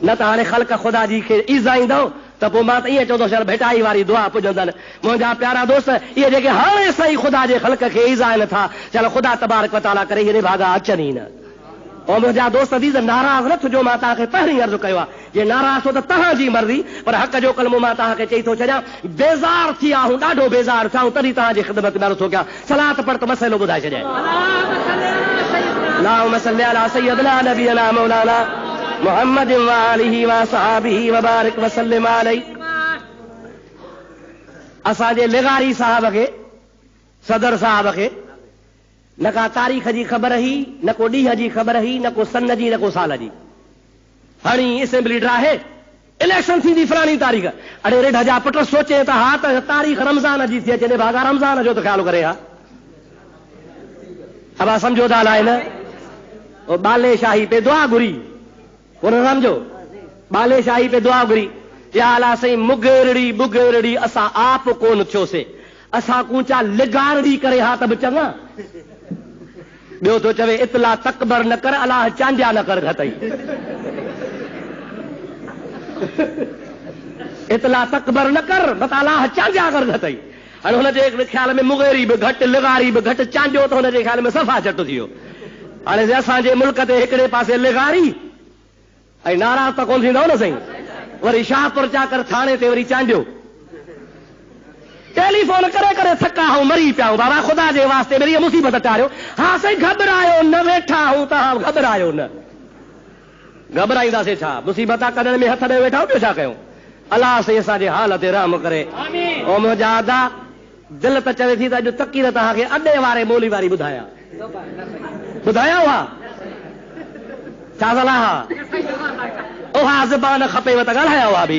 Speaker 1: न त हाणे ख़ल्क़ ख़ुदा जी खे ईज़ाईंदो त पोइ मां त ईअं चवंदो शायदि भेटाई वारी दुआ पुॼंदनि। मुंहिंजा प्यारा दोस्त इहे जेके हाणे सही ख़ुदा जे ख़ल्क़ खे ईज़ाइनि था चल ख़ुदा तबारक व तआला करे हेॾे भागा अचनि ई न। ऐं मुंहिंजा दोस्त अज़ीज़ नाराज़ न थिजो मां तव्हांखे पहिरीं अर्ज़ु कयो आहे जे नाराज़ थियो त तव्हांजी मर्ज़ी पर हक़ जो कलमो मां तव्हांखे चई थो छॾियां बेज़ार थी विया आहियूं ॾाढो बेज़ार थिया तॾहिं तव्हांजी ख़िदमत में नथो कयां। सलात पढ़ त मसइलो ॿुधाए छॾियां। अल्लाहुम्मा सल्लि अला सय्यदना नबियना मौलाना मुहम्मद व आलिहि व सहाबिहि व बारिक व सल्लिम अलैहि। असांजे लिगारी साहब खे सदर साहब खे न का तारीख़ जी ख़बर ही न को ॾींहं जी ख़बर ही न को सन जी न को साल जी। हाणे असेंबली ड्राहे इलेक्शन थींदी फलाणी तारीख़ अड़े रेड जा पुट सोचे त हा त तारीख़ रमज़ान जी थी अचे भागा रमज़ान जो त ख़्यालु करे हा अब सम्झो था अलाए न बाले शाही पे दुआ घुरी कोन सम्झो बाले शाही पे दुआ घुरी या अला साईं मुगेरड़ी बुगेरड़ी असां आप कोन थियोसीं असां कूचा लिगारड़ी करे हा त बि चङा। ॿियो थो चवे इतला तकबर न कर अलाह चांजा न कर घटई इतला तकबर न कर बस अलाह चांजा कर घटई। हाणे हुनजे ख़्याल में मुगेरी बि घटि लिगारी बि घटि चांजो त हुनजे ख़्याल में सफ़ा झटि थी वियो। हाणे असांजे मुल्क ते हिकिड़े पासे लिगारी ऐं नाराज़ त कोन थींदव न साईं वरी शाहपुर चाकर थाणे ते वरी चांजो टेलीफोन करे करे थका हूं मरी पिया हूं बाबा ख़ुदा जे वास्ते मेरी मुसीबत टारियो। हा साईं घबरायो न वेठा हूं तव्हां घबरायो न घबराईंदासीं छा मुसीबत कॾहिं में हथ ॾे वेठा ॿियो छा कयूं। अलाह साईं असांजे हाल ते रहम करे। ऐं मुंहिंजा अदा दिलि त चवे थी त अॼु तकीर तव्हांखे अॾे वारे ॿोली वारी ॿुधाया हुआ छा सलाह उहा ज़बान खपेव त ॻाल्हाया हुआ बि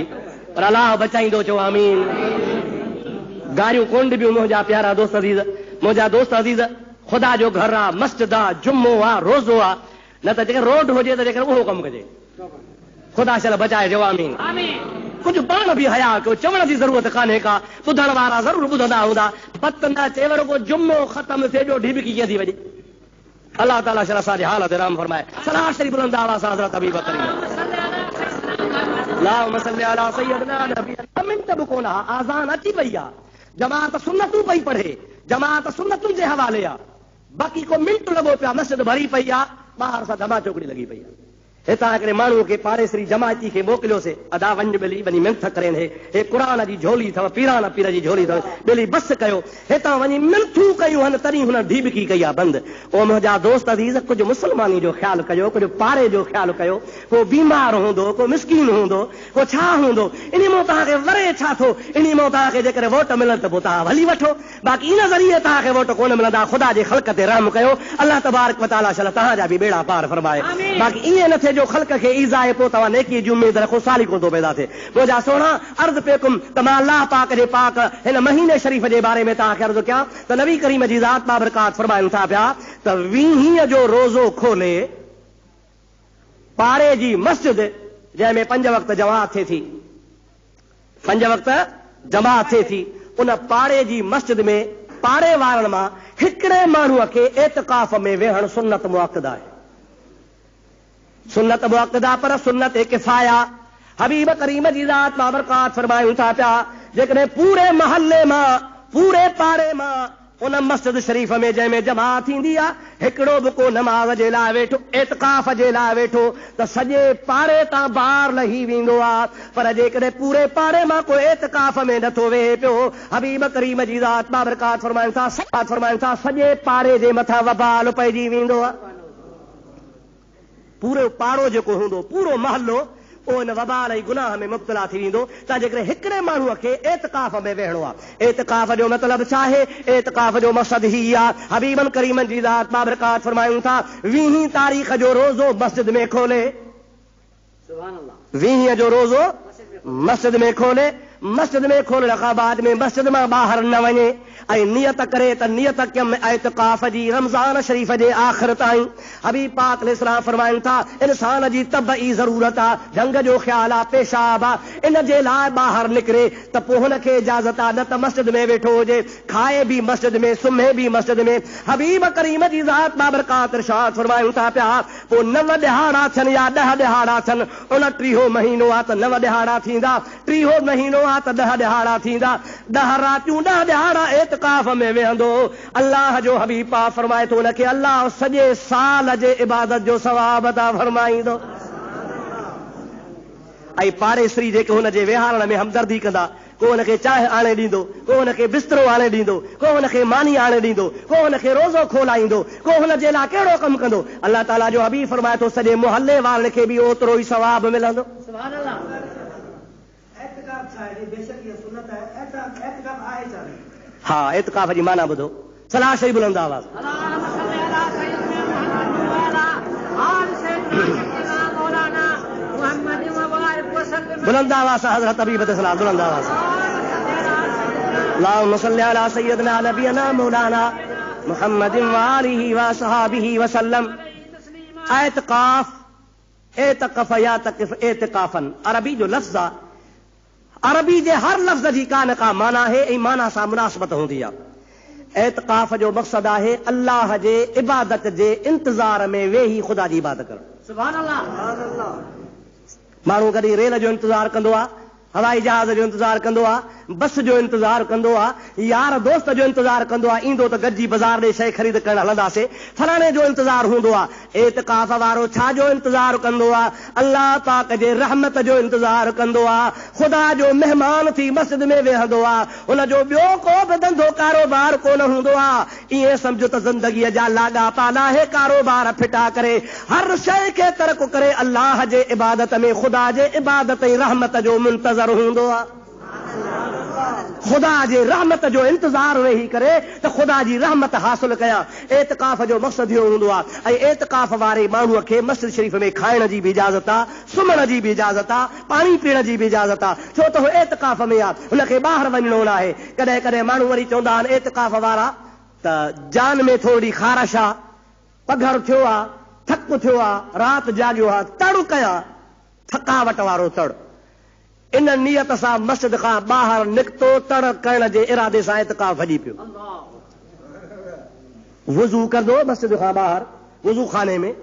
Speaker 1: पर अलाह बचाईंदो चओ आमीन। गारियूं कोन ॾिबियूं मुंहिंजा प्यारा दोस्त अज़ीज़ मुंहिंजा दोस्त अज़ीज़ ख़ुदा जो घर आहे मस्जिद आहे जुम्मो आहे रोज़ो आहे न त जेकर रोड हुजे त जेकर उहो कमु कजे ख़ुदा शल बचाए चओ आमीन। कुझु पाण बि हया कयो चवण जी ज़रूरत कान्हे का ॿुधण वारा ज़रूरु ॿुधंदा हूंदा पत न चेवर को जुम्मो ख़तम थिए जो ढिबकी कीअं थी वञे अल्लाह ताला शरा असांजी हालत राम फरमाए। सलाह शरीफ बुलंद आवाज़ सां हज़रत अबी बकर अल्लाहुम्मा सल्ली अला सय्यदना नबी मिंट बि कोन आहे, आज़ान अची वई आहे, जमात सुन्नतूं पई पढ़े, जमात सुन्नतुनि जे हवाले आहे, बाक़ी को मिंट लॻो पिया, मस्जिद भरी पई आहे, ॿाहिरि सां दमा चौकड़ी लॻी पई आहे। हितां हिकिड़े माण्हूअ खे पाड़ेसरी जमाती खे मोकिलियोसीं, अदा वञ ॿिली वञी मिंथ करेनि, हे क़ुरान जी झोली अथव, पीरान पीर जी झोली अथव, ॿिली बस कयो, हितां वञी मिंथूं कयूं हन, तॾहिं हुन ढीबकी कई आहे बंदि। ओ मुंहिंजा दोस्त अज़ीज़, कुझु मुस्लमानी जो ख़्यालु कयो, कुझु पाड़े जो ख़्यालु कयो, को बीमार हूंदो, को मिसकीन हूंदो, को छा हूंदो, इन मां तव्हांखे वरे छा थो, इन मां तव्हांखे जेकॾहिं वोट मिलनि त पोइ तव्हां हली वठो, बाक़ी इन ज़रिए तव्हांखे वोट कोन मिलंदा। ख़ुदा जे ख़ल्क़ ते रहम कयो, अल्लाह तबारक व तआला शल तव्हांजा बि बेड़ा पार फरमाए। बाक़ी ईअं न थिए जो ख़ल्क़ खे ईज़ा पोइ तव्हां नेकी जी उम्मीद रखो, साली कोन थो पैदा थिए। मुंहिंजा सोना अर्ज़ पे कुम त मां अल्लाह पाक जे पाक हिन महीने शरीफ़ जे बारे में तव्हांखे अर्ज़ कयां त नबी करीम जी ज़ात बाबरकात फरमाइनि था पिया त 20 जो रोज़ो खोले पाड़े जी मस्जिद जंहिंमें 5 वक़्त जमात थिए थी, 5 वक़्त जमात थिए थी, उन पाड़े जी मस्जिद में पाड़े वारनि मां हिकिड़े माण्हूअ खे एतिकाफ़ में वेहण सुन्नत मुअक्कद आहे। सुन्नत मुअक्कदा पर सुन्नत किफ़ाया। हबीब करीम जी ज़ात बाबरकात फरमायूं था पिया जेकॾहिं पूरे महल्ले मां, पूरे पाड़े मां उन मस्जिद शरीफ़ में जंहिंमें जमात थींदी आहे हिकिड़ो बि को नमाज़ जे लाइ वेठो, एतिकाफ़ जे लाइ वेठो त सॼे पाड़े तां ॿाहिरि लही वेंदो आहे। पर जेकॾहिं पूरे पाड़े मां कोई एतिकाफ़ में नथो वेहे पियो, हबीब करीम जी ज़ात बाबरकात फरमाइनि था सॼे पाड़े जे मथां वबाल पइजी वेंदो आहे। पूरो पाड़ो जेको हूंदो, पूरो महल्लो उहो इन वबाल ऐं गुनाह में मुब्तला थी वेंदो। त जेकॾहिं हिकिड़े माण्हूअ खे एतिकाफ़ में वेहणो आहे, एतिकाफ़ जो मतिलबु छा आहे? एतिकाफ़ जो मक़सदु ही आहे, हबीबन करीमन जी ज़ात बाबरकात फरमायूं था 20 तारीख़ जो रोज़ो मस्जिद में खोले, 20 जो रोज़ो मस्जिद में खोले, मस्जिद में खोलण खां बाद में मस्जिद मां ॿाहिरि न वञे ऐं नियत करे त नियत कयम एतिकाफ़ जी रमज़ान शरीफ़ जे आख़िर ताईं। हबीब पाक अलैहिस्सलाम फरमाइनि था इंसान जी तबई ज़रूरत आहे, जंग जो ख़्याल आहे, पेशाब आहे, इन जे लाइ ॿाहिरि निकिरे त पोइ हुनखे इजाज़त आहे, न त मस्जिद में वेठो हुजे, खाए बि मस्जिद में, सुम्हे बि मस्जिद में। हबीब करीम जी ज़ात बाबरकात इरशाद फरमायूं था पिया पोइ 9 ॾिहाड़ा थियनि या 10 ॾिहाड़ा थियनि, 29 महीनो आहे त 9 ॾिहाड़ा थींदा, 30 महीनो आहे त 10 ॾिहाड़ा थींदा, 10 रातियूं 10 ॾिहाड़ा एतिकाफ़ में वेहंदो। अल्लाह जो हबीब पाक फरमाए थो उनखे अल्लाह सॼे साल जे इबादत जो सवाब अता फरमाईंदो। ऐं पाड़ेसरी जेके हुनजे विहारण में हमदर्दी कंदा, को हुनखे चांहि आणे ॾींदो, को हुनखे बिस्तरो आणे ॾींदो, को हुनखे मानी आणे ॾींदो, को हुनखे रोज़ो खोलाईंदो, को हुनजे लाइ कहिड़ो कमु कंदो। अल्लाह ताला जो हबीब फरमाए थो सॼे मुहल्ले वारनि खे बि ओतिरो ई सवाब मिलंदो। सुभान अल्लाह। हा, एतिकाफ़ जी माना ॿुधो, सलाह शरीफ़ बुलंद आवाज़। बुलंद आवाज़ सां हज़रत हबीब ते सलाम, बुलंद आवाज़ सां। अल्लाहुम्मा सल्ली अला सय्यदना नबियना मौलाना मुहम्मदिन व आलिहि व असहाबिहि व सल्लम। एतिकाफ़, एतिक़फ़ या तक़फ़ एतिकाफ़न, अरबी जो लफ़्ज़ आहे, अरबी जे हर लफ़्ज़ जी का न का माना है, ऐं माना सां मुनासिबत हूंदी आहे। एतिकाफ़ जो मक़सदु आहे अल्लाह जे इबादत जे इंतज़ार में वेही ख़ुदा जी इबादत करणु। सुभान अल्लाह। माण्हू कॾहिं रेल जो इंतज़ार कंदो आहे, हवाई जहाज़ जो इंतज़ार कंदो आहे, बस जो इंतज़ार कंदो आहे, यार दोस्त जो इंतज़ार कंदो आहे, ईंदो त गॾिजी बाज़ार ॾे शइ ख़रीद करणु हलंदासीं, फलाणे जो इंतज़ार हूंदो आहे। एतिकाफ़ वारो छा जो इंतज़ार कंदो आहे? अल्लाह पाक जे रहमत जो इंतज़ार कंदो आहे, ख़ुदा जो महिमान थी मस्जिद में वेहंदो आहे, हुनजो ॿियो को बि धंधो कारोबार कोन हूंदो आहे। ईअं सम्झो त ज़िंदगीअ जा लाॻापा नाहे, कारोबार फिटा करे हर शइ खे तर्क करे अल्लाह जे इबादत में ख़ुदा जे इबादत ऐं रहमत जो मुंतज़र हूंदो आहे। ख़ुदा जे रहमत जो इंतज़ार वेही करे त ख़ुदा जी रहमत हासिल कयां। एतिकाफ़ जो मक़सदु इहो हूंदो आहे। ऐं एतिकाफ़ वारे माण्हूअ खे मस्जिद शरीफ़ में खाइण जी बि इजाज़त आहे, सुम्हण जी बि इजाज़त आहे, पाणी पीअण जी बि इजाज़त आहे, छो त हू एतिकाफ़ में आहे, हुनखे ॿाहिरि वञिणो न आहे। कॾहिं कॾहिं माण्हू वरी चवंदा आहिनि एतिकाफ़ वारा त जान में थोरी ख़ारिश आहे, पघर थियो आहे, थक थियो आहे, राति जाॻियो आहे, तड़ कयां, थकावट वारो तड़। इन नियत सां मस्जिद खां ॿाहिरि निकितो, तड़ करण जे इरादे सां एतिकाफ़ भॼी पियो। वुज़ू कंदो मस्जिद खां ॿाहिरि, वुज़ू खाने में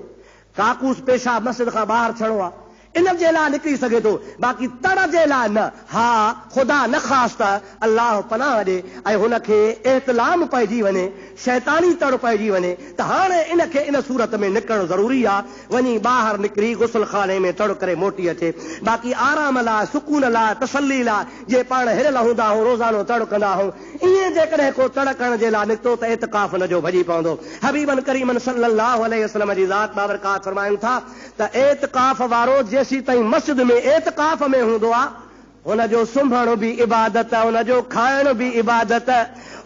Speaker 1: काकूस पेशाब मस्जिद खां ॿाहिरि छड़ो आहे, इन जे लाइ निकिरी सघे थो, बाक़ी तड़ जे लाइ न। हा ख़ुदा न ख़ास त अल्लाह पनाह ॾे ऐं हुनखे एतलाम पइजी वञे, शैतानी तड़ पइजी वञे, त हाणे इनखे इन सूरत में निकिरणु ज़रूरी आहे, वञी ॿाहिरि निकिरी गुसल खाने में तड़ करे मोटी अचे। बाक़ी आराम लाइ, सुकून लाइ, तसल्ली लाइ, जे पाण हिरियल हूंदा आहियूं, रोज़ानो तड़ कंदा आहियूं, ईअं जेकॾहिं को तड़ करण जे लाइ निकितो त एतिकाफ़ न जो भॼी पवंदो। हबीबन करीमन सल्लल्लाहु अलैहि वसल्लम जी ज़ात बाबरकात फरमायूं था त एतिकाफ़ वारो जेसी ताईं मस्जिद में एतिकाफ़ में हूंदो आहे, हुनजो सुम्हण बि इबादत, हुनजो खाइण बि इबादत,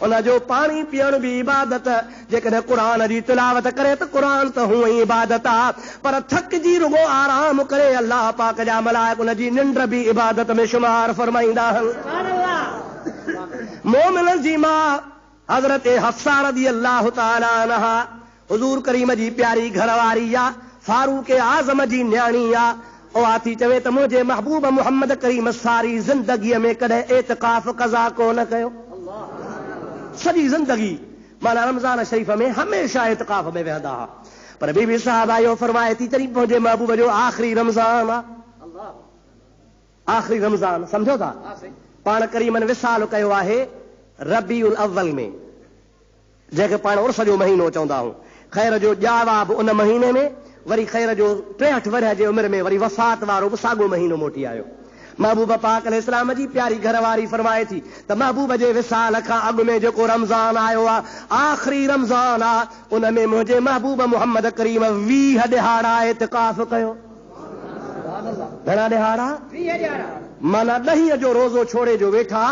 Speaker 1: हुनजो पाणी पीअण बि इबादत। जेकॾहिं क़ुर जी तिलावत करे त क़ुर त हूअं ई इबादत आहे, पर थकिजी रुगो आराम करे अल्लाह पाक जा मलाइक हुनजी निंड बि इबादत में शुमार फरमाईंदा आहिनि। मोमिननि जी मां हज़रत हफ्सा रज़ियल्लाहु ताला अन्हा हुज़ूर करीम जी प्यारी घरवारी आहे, फारूक आज़म जी न्याणी आहे। उहा थी चवे त मुंहिंजे महबूब मोहम्मद करीम सारी ज़िंदगीअ में कॾहिं एतिकाफ़ कज़ा कोन कयो, सॼी ज़िंदगी माना रमज़ान शरीफ़ में हमेशह एतिकाफ़ में वेहंदा हुआ। पर बीबी साहिबा इहो फरमाए थी चरी मुंहिंजे महबूब जो आख़िरी रमज़ान आहे, आख़िरी रमज़ान सम्झो था। पाण करीमन विसाल कयो आहे रबीउल अव्वल में, जंहिंखे पाण उर्स जो महीनो चवंदा आहियूं। ख़ैर जो ॼावा बि उन महीने में, वरी ख़ैर जो 63 वरह जे उमिरि में वरी वफ़ात वारो बि साॻियो महीनो मोटी आयो। महबूब पाक अलैहिस्सलाम जी प्यारी घरवारी फरमाए थी त महबूब जे विसाल खां अॻु में जेको रमज़ान आयो आहे, आख़िरी रमज़ान आहे, उन में मुंहिंजे महबूब मोहम्मद करीम 20 ॾिहाड़ा एतिकाफ़ कयो। घणा ॾिहाड़ा? 20 ॾिहाड़ा। माना 10 जो रोज़ो छोड़े जो वेठा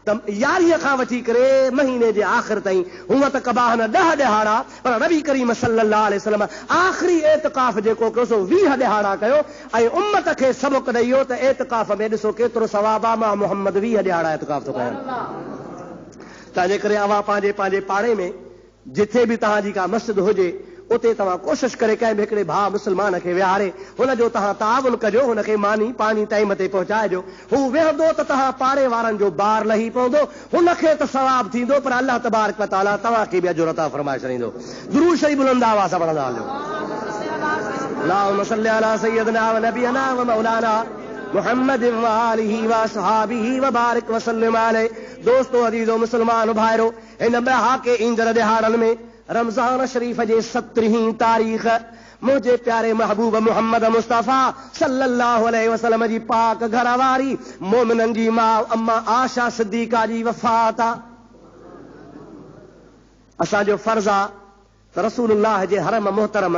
Speaker 1: त 11 खां वठी करे महीने जे आख़िर ताईं। हूअं त कबाह न 10 ॾिहाड़ा, पर नबी करीम सल्लल्लाहु अलैहि वसल्लम आख़िरी एतिकाफ़ जेको कयो सो 20 ॾिहाड़ा कयो ऐं उम्मत खे सबक़ ॾेई वियो त एतिकाफ़ में ॾिसो केतिरो सवाब आहे। मां मोहम्मद 20 ॾिहाड़ा एतिकाफ़ थो कयां। तंहिंजे करे अवां पंहिंजे पंहिंजे पाड़े में जिथे बि तव्हांजी का मस्जिद हुजे उते तव्हां कोशिशि करे कंहिं बि हिकिड़े भाउ मुस्लमान खे विहारे हुनजो तव्हां ताउन कजो, हुनखे मानी पाणी टाइम ते पहुचाइजो। हू वेहंदो त तव्हां पाड़े वारनि जो बार लही पवंदो, हुनखे त सवाब थींदो, पर अल्लाह तबारक व तआला तव्हांखे बि अजुर अता फरमाए छॾींदो। दुरूद शरीफ बुलंद आवाज़ सां पढ़ंदा हलियो। अल्लाहुम्मा सल्लि अला सय्यदना व नबियना व मौलाना मुहम्मद व आलिहि व असहाबिहि व बारिक व सल्लिम अलैहि। दोस्तो अजीजो मुस्लमान भाइरो, हिन ॿिया के ईंदड़ ॾिहाड़नि में रमज़ान शरीफ़ जे 17 तारीख़ मुंहिंजे प्यारे महबूब मोहम्मद मुस्तफ़ा सल्लल्लाहु अलैहि वसल्लम जी पाक घरवारी मोमिननि जी माउ अम्मा आशा सिद्दीक़ा जी वफ़ात आहे। असांजो फर्ज़ आहे त रसूलुल्लाह जे हरम मोहतरम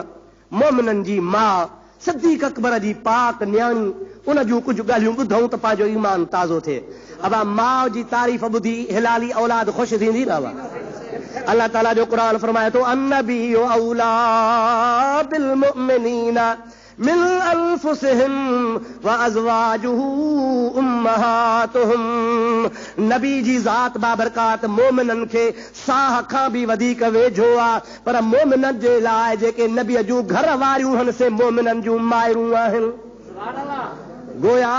Speaker 1: मोमिननि जी माउ सिद्दीक़ अकबर जी पाक न्याणी उन जूं कुझु ॻाल्हियूं ॿुधूं त पंहिंजो ईमान ताज़ो थिए। अबा माउ जी तारीफ़ ॿुधी हिलाली औलाद ख़ुशि थींदी न? अल्लाह ताला जो क़ुरान फरमाए थो अन्नबिय्यु औला बिल मुमिनीना मिन अनफुसिहिम व अज़वाजुहु उम्महातुहुम। नबी जी ज़ात बाबरकात मोमिननि खे साह खां बि वधीक वेझो आहे, पर मोमिननि जे लाइ जेके नबीअ जूं घर वारियूं आहिनि से मोमिननि जूं माइरूं आहिनि। गोया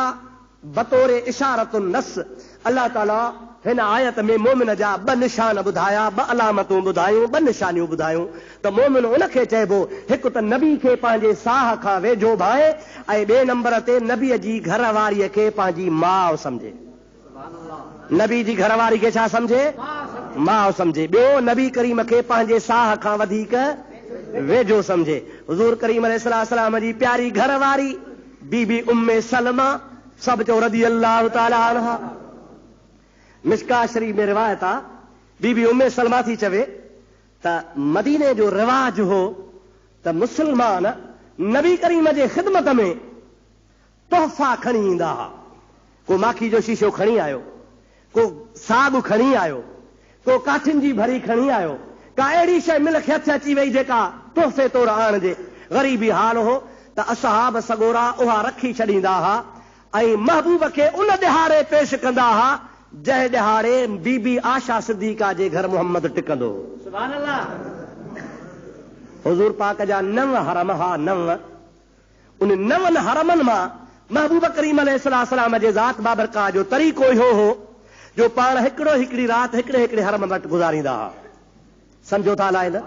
Speaker 1: बतौर इशारतुन नस अल्लाह ताला हिन आयत में मोमिन जा 2 निशान ॿुधाया, 2 अलामतूं ॿुधायूं, 2 निशानियूं ॿुधायूं त मोमिन उनखे चइबो हिकु त नबी खे पंहिंजे साह खां वेझो भाए ऐं ॿिए नंबर ते नबीअ जी घरवारीअ खे पंहिंजी माउ सम्झे। नबी जी घरवारी खे छा सम्झे? माउ सम्झे। ॿियो नबी करीम खे पंहिंजे साह खां वधीक वेझो सम्झे। हुज़ूर करीम अलैहिस्सलाम जी प्यारी घरवारी बीबी उम्मे सलमा सभु चओ रज़ियल्लाहु ताला अन्हा। मिशका शरीफ में रिवायत आहे बीबी उम्मे सलमा थी चवे त मदीने जो रिवाज हो त मुसलमान नबी करीम जे ख़िदमत में तोहफ़ा खणी ईंदा हुआ। को माखी जो शीशो खणी आयो, को साग खणी आयो, को काठिन जी भरी खणी आयो, का अहिड़ी शइ मिल खे हथ अची वई जेका तोहफ़े तौरु आणिजे। ग़रीबी हाल हो त असहाब सगोरा उहा रखी छॾींदा हुआ ऐं महबूब खे उन ॾिहाड़े पेश कंदा हुआ जंहिं ॾिहाड़े बीबी आशा सिद्दीक़ा जे घर मोहम्मद टिकंदो। सुभान अल्लाह। हुज़ूर पाक जा 9 हरम हा, 9। उन 9 हरमनि मां महबूब करीम अलैहिस्सलाम जे ज़ात बाबरकात जो तरीक़ो इहो हो जो पाण हिकिड़ी राति हिकिड़े हरम वटि गुज़ारींदा हुआ। सम्झो था अलाए न?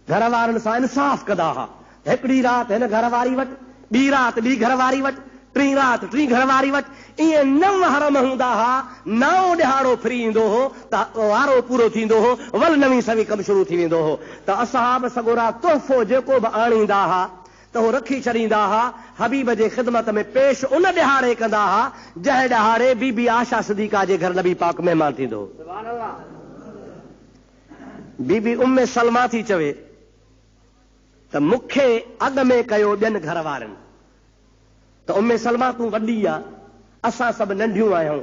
Speaker 1: घर वारनि सां इंसाफ़ कंदा हुआ। हिकिड़ी राति हिन घर वारी वटि, ॿी राति ॿी घर वारी वटि, टी राति टी घर वारी वटि, ईअं 9 हरम हूंदा हुआ। 9 ॾिहाड़ो फ्री ईंदो हो त वारो पूरो थींदो हो, वल नवीं सवी कमु शुरू थी वेंदो हो। त असहाब सगोरा तोहफ़ो जेको बि आणींदा हुआ त उहो रखी छॾींदा हुआ, हबीब जे ख़िदमत में पेश उन ॾिहाड़े कंदा हुआ जंहिं ॾिहाड़े बीबी आशा सिद्दीक़ा जे घर नबी पाक महिमान थींदो। बीबी उम्मे सलमा थी चवे त मूंखे अॻ में कयो ॿियनि घर वारनि। त उम्मे सलमा तूं वॾी आहे, असां सभु नंढियूं आहियूं,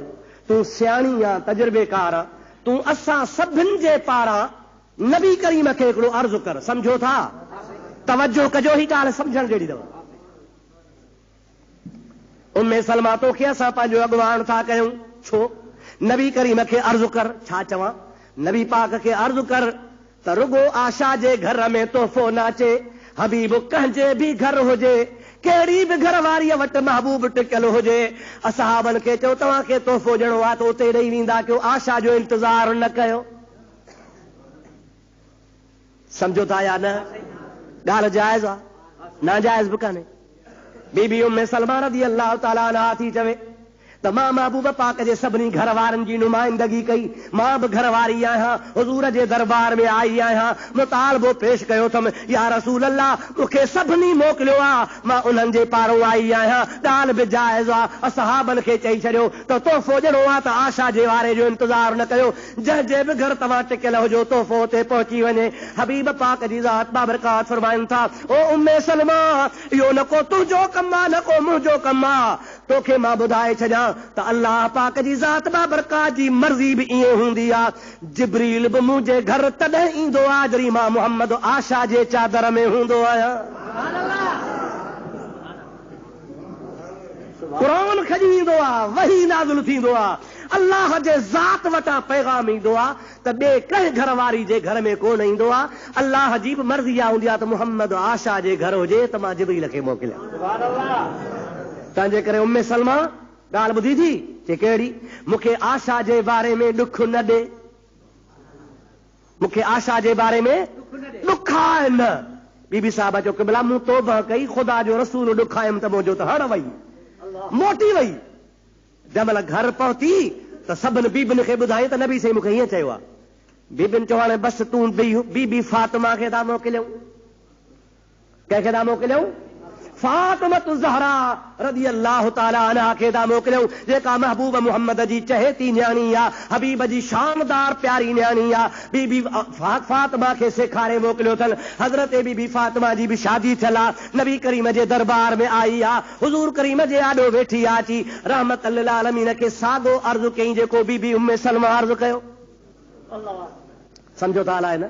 Speaker 1: तूं सियाणी आहे, तजुर्बेकार आहे, तूं असां सभिनि जे पारां नबी करीम खे हिकिड़ो अर्ज़ु कर। सम्झो था? तवजो कजो, ही ॻाल्हि सम्झण जहिड़ी अथव। उम्मे सलमा तोखे असां पंहिंजो अॻुवान था कयूं, छो? नबी करीम खे अर्ज़ु कर। छा चवां? नबी पाक खे अर्ज़ु कर त रुगो आशा जे घर में तोहफ़ो न अचे, हबीब कंहिंजे बि घर हुजे, कहिड़ी बि घर वारीअ वटि महबूब टिकियल हुजे, असहाबनि खे चओ तव्हांखे तोहफ़ो ॾियणो आहे त उते ॾेई वेंदा कयो, आशा जो इंतज़ार न कयो। सम्झो था या न? ॻाल्हि जाइज़ आहे, नाजाइज़ बि कान्हे। बीबी उम्मे सलमा रज़ी अल्लाह ताला अन्हा थी चवे त मां महबूब पाक जे सभिनी घर वारनि जी नुमाइंदगी कई, मां बि घर वारी आहियां, हुज़ूर जे दरबार में आई आहियां, मुतालबो पेश कयो अथमि, या रसूल अल्लाह मूंखे सभिनी मोकिलियो आहे, मां उन्हनि जे पारो आई आहियां। ॻाल्हि बि जाइज़ आहे। असहाबनि खे चई छॾियो त तोहफ़ो ॾियणो आहे त आशा जे वारे जो इंतज़ार न कयो, जंहिंजे बि घर तव्हां टिकियल हुजो तोहफ़ो उते पहुची वञे। हबीब पाक जी ज़ात बाबरकात फरमाइनि था, ओ उम्मे सलमा, इहो न को तुंहिंजो कमु आहे न को मुंहिंजो कमु आहे, तोखे मां ॿुधाए छॾियां त अल्लाह पाक जी ज़ात बाबरकात जी मर्ज़ी बि ईअं हूंदी आहे। जिब्रील बि मुंहिंजे घर तॾहिं ईंदो आहे जॾहिं मां मुहम्मद आशा जे चादर में हूंदो आहियां। क़ुरान खजी ईंदो आहे, वही नाज़िल थींदो आहे, अल्लाह जे ज़ात वटां पैगाम ईंदो आहे त ॿिए कंहिं घर वारी जे घर में कोन ईंदो आहे। अल्लाह जी बि मर्ज़ी हूंदी आहे त मुहम्मद आशा जे घर हुजे त मां जिब्रील खे मोकिलियां। तंहिंजे करे उम्मे सलमा ॻाल्हि ॿुधी थी कि कहिड़ी? मूंखे आशा जे बारे में ॾुख न ॾे, मूंखे आशा जे बारे में ॾुख आहे न। बीबी साहिबा चयो क़िबला मूं तौबा कई, ख़ुदा जो रसूल ॾुखायमि त मुंहिंजो त हड़ वई, मोटी वई। जंहिं महिल घर पहुती त सभिनि बीबियुनि खे ॿुधाई त नबी साईं मूंखे हीअं चयो आहे। बीबियुनि चयो हाणे बसि तूं बीबी फातिमा खे था मोकिलियऊं। कंहिंखे था मोकिलियऊं? फातिमा ज़हरा रज़ी अल्लाह ताला अन्हा खे था मोकिलियऊं, जेका महबूब मुहम्मद जी चहेती न्याणी आहे, हबीब जी शानदार प्यारी न्याणी आहे। बीबी फातिमा खे सेखारे मोकिलियो अथनि। हज़रत बीबी फातिमा जी बि शादी थियल आहे, नबी करीम जे दरबार में आई आहे, हुज़ूर करीम जे आॾो वेठी आहे अची रहमत लिल आलमीन खे साॻो अर्ज़ु कई जेको बीबी उम्मे सलमा अर्ज़ु कयो। सम्झो था अलाए न?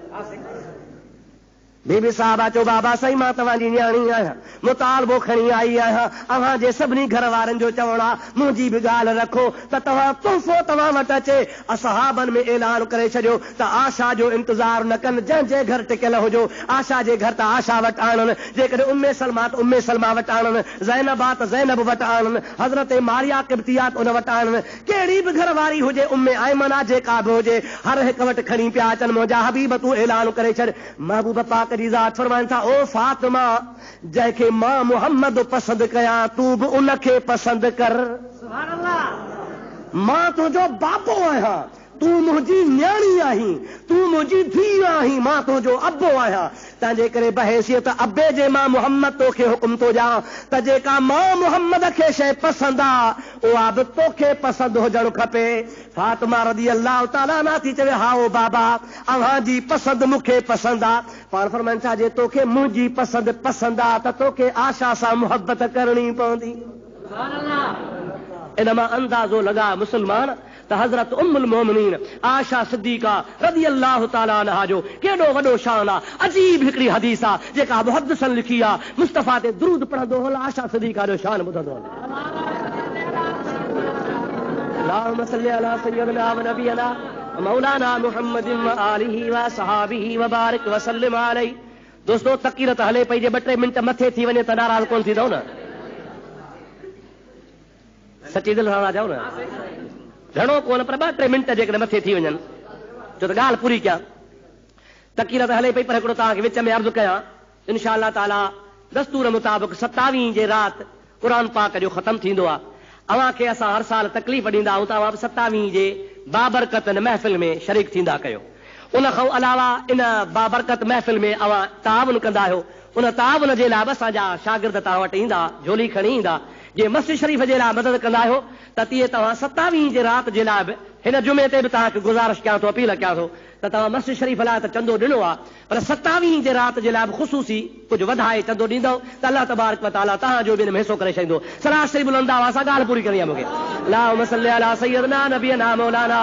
Speaker 1: बीबी साहिबा चयो बाबा साईं मां तव्हांजी न्याणी आहियां, मुतालबो खणी आई आहियां, अव्हां जे सभिनी घर वारनि जो चवणु आहे मुंहिंजी बि ॻाल्हि रखो त तव्हां तोहफ़ो तव्हां वटि अचे। असहाबनि में ऐलान करे छॾियो त आशा जो इंतज़ार न कनि, जंहिंजे घर टिकियल हुजो आशा जे घर त आशा वटि आणनि, जेकॾहिं उम्मे सलमा त उम्मे सलमा वटि आणनि, ज़ैनब आहे त ज़ैनब वटि आणनि, हज़रत मारिया क़िब्तिया उन वटि आणनि, कहिड़ी बि घर वारी हुजे, उम्मे आयमना जेका बि हुजे, हर हिकु वटि खणी पिया अचनि। मुंहिंजा हबीब तूं ऐलान करे छॾ। महबूब पाक जी ज़ात फरमाइनि था, ओ फातिमा, जंहिंखे मां मुहम्मद पसंदि कयां तूं बि उनखे पसंदि कर। मां तुंहिंजो बाबो आहियां, तूं मुंहिंजी न्याणी आहीं, तूं मुंहिंजी धीउ आहीं, मां तुंहिंजो अबो आहियां। तंहिंजे करे बहैसियत अबे जे मां मुहम्मद तोखे हुकुम थो ॾियां त जेका मां मुहम्मद खे शइ पसंदि आहे उहा बि तोखे पसंदि हुजणु खपे। फातिमा रज़ी अल्लाह ताला अन्हा थी चवे हा ओ बाबा, अव्हां जी पसंदि मूंखे पसंदि आहे। पाण फरमाइनि था जे तोखे मुंहिंजी पसंदि पसंदि आहे त तोखे आशा सां मुहबत करणी पवंदी। इन मां अंदाज़ो लॻा मुस्लमान त हज़रत उम्मुल मोमिनीन आशा सिद्दीक़ा रज़ी अल्लाह ताला अन्हा जो केॾो वॾो शान आहे। अजीब हिकिड़ी हदीस आहे जेका मुहद्दिसनि लिखी आहे, मुस्तफ़ा ते दुरूद पढ़ंदो हल आशा सिद्दीक़ा जो शान ॿुधंदो हल। अल्लाहुम्मा सल्ली अला सय्यिदिना व नबियना मौलाना मुहम्मदिन व आलिहि व सहाबिहि व बारिक व सल्लिम अलैहि। दोस्तों तक़ीर त हले पई, जे 2-3 मिंट मथे थी वञे त नाराज़ कोन थींदो न? सची दिलि सां चओ न, घणो कोन पर 2-3 मिंट जेकॾहिं मथे थी वञनि छो त ॻाल्हि पूरी कयां। त तकीर त हले पई पर हिकिड़ो तव्हांखे विच में अर्ज़ु कयां इंशा अल्लाह ताला दस्तूर मुताबिक़ 27 जे राति क़ुर पाक जो ख़तम थींदो आहे। अव्हां खे असां हर साल तकलीफ़ ॾींदा आहियूं, तव्हां 27 जे बाबरकत महफ़िल में शरीक थींदा कयो। उन खां अलावा इन बाबरकत महफ़िल में अव्हां ताउन कंदा आहियो, उन ताउन जे लाइ असांजा शागिर्द तव्हां वटि ईंदा, झोली खणी ईंदा। जे मस्जिद शरीफ़ जे लाइ मदद कंदा आहियो त तीअं तव्हां 27 जे राति जे लाइ बि हिन जुमे ते बि तव्हांखे गुज़ारिश कयां थो, अपील कयां थो त तव्हां मस्जिद शरीफ़ लाइ त चंदो ॾिनो आहे, पर 27 जे राति जे लाइ बि ख़ुसूसी कुझु वधाए चंदो ॾींदव त अल्लाह तबारक व तआला तव्हांजो बि हिन में हिसो करे छॾींदो। सलाह शरीफ़ बुलंद आवाज़ सां ॻाल्हि पूरी करणी आहे मूंखे। अल्लाहुम्मा सल्ली अला सय्यदना नबियना मौलाना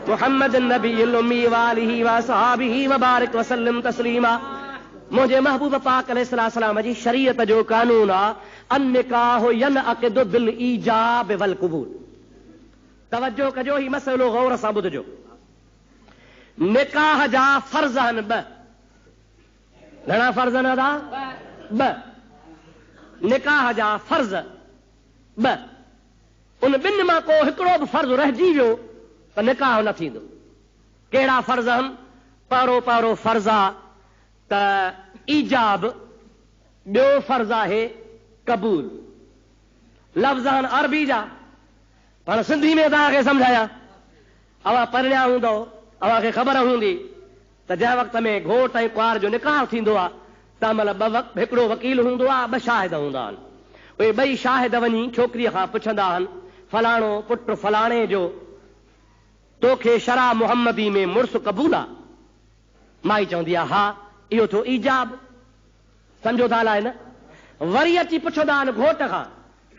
Speaker 1: मुहम्मद नबील उम्मी व आलिहि व असहाबिहि व बारिक व सल्लम तस्लीमा। मुंहिंजे महबूब पाक अलैहिस्सलाम जी शरीयत जो कानून आहे अन निकाह यनअक़िदु बिल ईजाब वल क़बूल। तवज्जो कजो, ही मसइलो गौर सां ॿुधजो। निकाह जा फर्ज़ आहिनि ॿ। घणा फर्ज़ आहिनि अदा? ॿ। निकाह जा फर्ज़ ॿ। उन ॿिनि मां को हिकिड़ो बि फर्ज़ रहिजी वियो त निकाह न थींदो। कहिड़ा फर्ज़ आहिनि? पहिरों फर्ज़ आहे त ईजाब, ॿियो फर्ज़ आहे कबूल। लफ़्ज़ आहिनि अरबी जा, पर सिंधी में तव्हांखे सम्झाया। अव्हां परिणिया हूंदव, अव्हांखे ख़बर हूंदी त जंहिं वक़्त में घोट ऐं कुंवार जो निकाह थींदो आहे तंहिं महिल हिकिड़ो वकील हूंदो आहे, ॿ शाहिद हूंदा आहिनि। उहे ॿई शाहिद वञी छोकिरीअ खां पुछंदा आहिनि, फलाणो पुटु फलाणे जो तोखे शरा मुहम्मदी में मुड़ुसु क़बूल आहे? माई चवंदी आहे हा, इहो थियो ईजाब। सम्झो था अलाए न? वरी अची पुछंदा आहिनि घोट खां,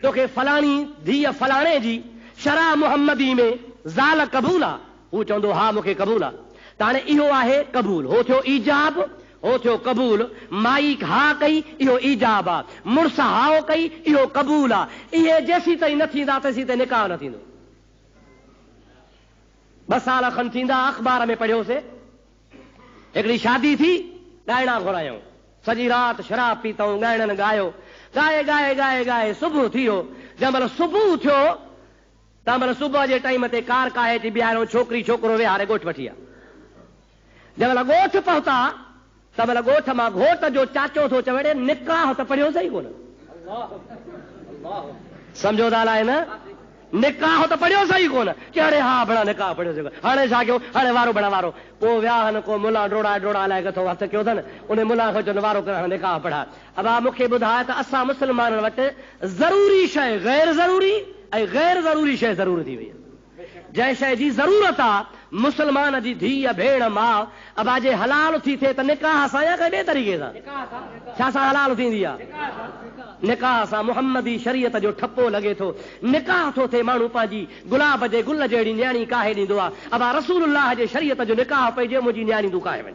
Speaker 1: तोखे फलाणी धीअ फलाणे जी शरा मुहम्मदी में ज़ाल क़बूल आहे? हू चवंदो हा मूंखे क़बूल आहे। त हाणे इहो आहे क़बूल, हो थियो ईजाब, हो थियो क़बूल। माई हा कई, इहो ईजाब आहे। मुड़ुस हाओ कई, इहो क़बूल आहे। इहे जेसीं ताईं न थींदा तेसीं ताईं निकाह न थींदो। 2 साल खनि थींदा, अख़बार में पढ़ियोसीं, हिकिड़ी शादी थी, ॻाइणा घुरायूं, सॼी राति शराब पीतऊं, ॻाइणनि ॻायो, ॻाए सुबुह थी वियो। जंहिं महिल सुबुह थियो तंहिं महिल सुबुह जे टाइम ते कार काहे थी बीहारियो, छोकिरी छोकिरो विहारे ॻोठ वठी आहे। जंहिं महिल ॻोठ पहुता तंहिं महिल ॻोठ मां घोट जो चाचो थो चवे निकाह त पढ़ियो सही कोन। सम्झो था अलाए न? निकाह त पढ़ियो सही कोन। अरे हा भेण निकाह पढ़ियो सही। हाणे छा कयो? हाणे वारो भेण वारो पोइ विया आहिनि, को मुला डोड़ा अलाए किथो हथ कयो अथनि, उन मुला खे चवनि वारो कर निकाह पढ़ा। अब मूंखे ॿुधाए त असां मुस्लमाननि वटि ज़रूरी शइ गैर ज़रूरी ऐं गैर ज़रूरी शइ ज़रूर थी वई आहे। जंहिं शइ जी ज़रूरत आहे मुस्लमान जी धीअ भेण माउ अबा जे हलाल थी थिए त निकाह सां या ॿिए तरीक़े सां छा सां हलाल थींदी आहे? निकाह सां। मुहम्मदी शरीयत जो ठपो लॻे थो। निकाह थो थिए, माण्हू पंहिंजी गुलाब जे गुल जहिड़ी न्याणी काहे ॾींदो आहे। अबा रसूलुल्लाह जे शरीयत जो निकाह पइजे, मुंहिंजी न्याणी तूं काहे वञ।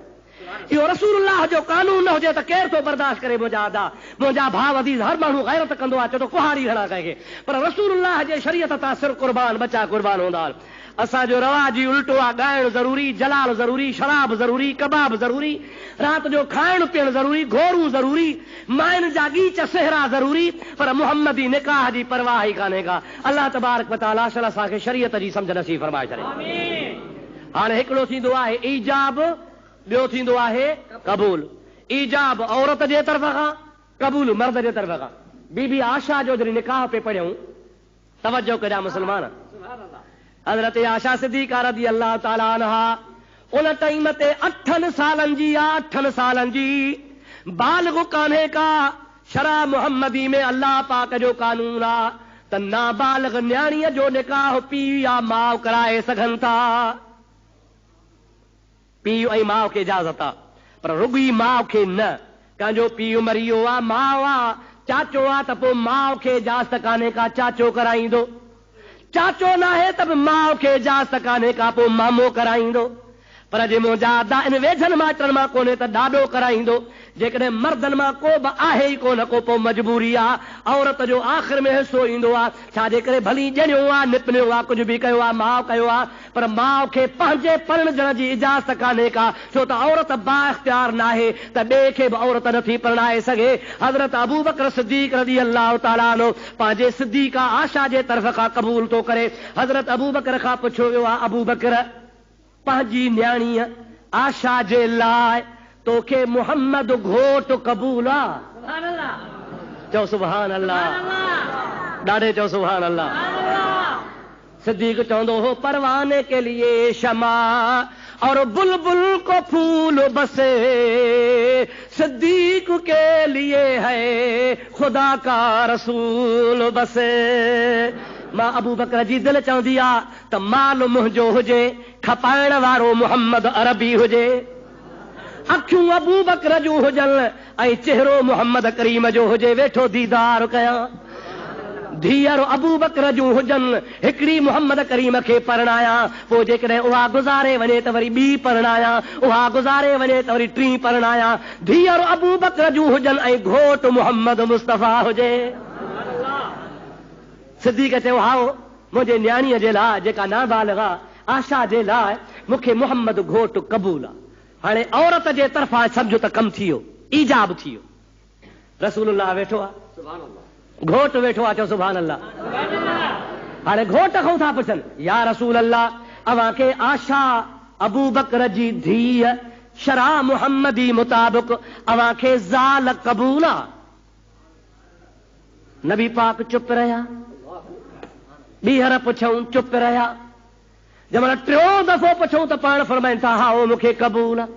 Speaker 1: इहो रसूलुल्लाह जो कानून न हुजे त केरु थो बर्दाश्त करे? मुंहिंजा अदा, मुंहिंजा भाउ अदीज़, हर माण्हू गैरत कंदो आहे, चए थो कुहाड़ी हणा कंहिंखे, पर रसूलुल्लाह जे शरीयत तां सिर कुर्बान, बचा कुर्बान हूंदा आहिनि। असांजो रवाज ई उल्टो आहे। ॻाइणु ज़रूरी, जलाल ज़रूरी, शराब ज़रूरी, कबाब ज़रूरी, राति जो खाइणु पीअणु ज़रूरी, घोरू ज़रूरी, माइनि जा गीच सेहरा ज़रूरी, पर मुहम्मदी निकाह जी परवाह ई कान्हे का। अल्लाह तबारक व तआला असांखे शरीयत जी सम्झ नसीब फरमाए छॾे। हाणे हिकिड़ो थींदो आहे ईजाब, ॿियो थींदो आहे क़बूल। ईजाब औरत जे तरफ़ खां, क़बूल मर्द जे तरफ़ खां। बीबी आशा जो जॾहिं निकाह पे पढ़ियूं, तवजो करिया मुस्लमान, हज़रत आशा सिद्दीक़ा रज़ी अल्लाह ताला अन्हा उन टाइम ते 8 सालनि जी आहे, 8 सालनि जी बालिग़ कान्हे का। शरा मुहम्मदी में अल्लाह पाक जो कानून आहे त नाबालिग़ न्याणीअ जो निकाह पीउ या माउ कराए सघनि था। पीउ ऐं माउ खे इजाज़त आहे, पर रुॻी माउ खे न। कंहिंजो पीउ मरी वियो आहे, माउ आहे, चाचो आहे, त पोइ माउ खे इजाज़त कान्हे का, चाचो कराईंदो। चाचो न आहे त बि माउ खे इजाज़त कान्हे का, पोइ मामो कराईंदो। पर जे मुंहिंजा अदा इन वेझनि माइटनि मां कोन्हे त ॾाॾो कराईंदो। जेकॾहिं मर्दनि मां को बि आहे ई कोन को, पोइ मजबूरी आहे, औरत जो आख़िर में हिसो ईंदो आहे। छाजे करे? भली ॼणियो आहे, निपनियो आहे, कुझु बि कयो आहे, माउ कयो आहे, पर माउ खे पंहिंजे परिणजण जी इजाज़त कान्हे का, छो त औरत बाइख्तियार न आहे त ॿिए खे बि औरत नथी परिणाए सघे। हज़रत अबू बकर सिद्दीक़ रज़ी अल्लाह ताला अन्हु पंहिंजे सिद्दीक़ा आशा जे तरफ़ खां क़बूल थो करे। हज़रत अबू बकर खां पुछियो वियो आहे, अबू बकर पंहिंजी न्याणीअ आशा जे लाइ तोखे मुहम्मद घोट कबूल आ। चओ सुभान अल्लाह, ॾाढे चओ सुभान अल्लाह। सिद्दीक चवंदो हो परवाने के लिए शमा और बुलबुल को फूल बसे, सिद्दीक के लिए है खुदा का रसूल बसे। मां अबू बकर जी दिल चवंदी आ त माल मुंहिंजो हुजे, खपाइण वारो मुहम्मद अरबी हुजे, अखियूं अबू बकर जूं हुजनि ऐं चेहरो मुहम्मद करीम जो हुजे, वेठो दीदार कयां। धीअर अबू बकर जूं हुजनि, हिकिड़ी मुहम्मद करीम खे परणाया, पोइ जेकॾहिं उहा गुज़ारे वञे त वरी ॿी परणाया, उहा गुज़ारे वञे त वरी टीं परणाया। धीअर अबू बकर जूं हुजनि ऐं घोट मुहम्मद मुस्तफ़ा हुजे। सिद्दीक़ चयो हाओ मुंहिंजे न्याणीअ जे लाइ जेका नाबालिग़ आहे, आशा जे लाइ मूंखे मुहम्मद घोट क़बूल आहे। हाणे औरत जे तरफ़ां सम्झो त कमु थी वियो, ईजाब थी वियो। रसूलुल्लाह वेठो आहे, घोट वेठो आहे, चओ सुभान अल्लाह। हाणे घोट खां था पुछनि या रसूल अल्लाह अवां खे आशा अबू बकर जी धीअ शरा मुहम्मदी मुताबिक़ अवां खे ज़ाल क़बूल आहे? नबी पाक चुप रहिया, ॿीहर पुछऊं चुप रहिया। जंहिंमहिल टियों दफ़ो पुछऊं त पाण फरमाइनि था हा मूंखे क़बूल आहे।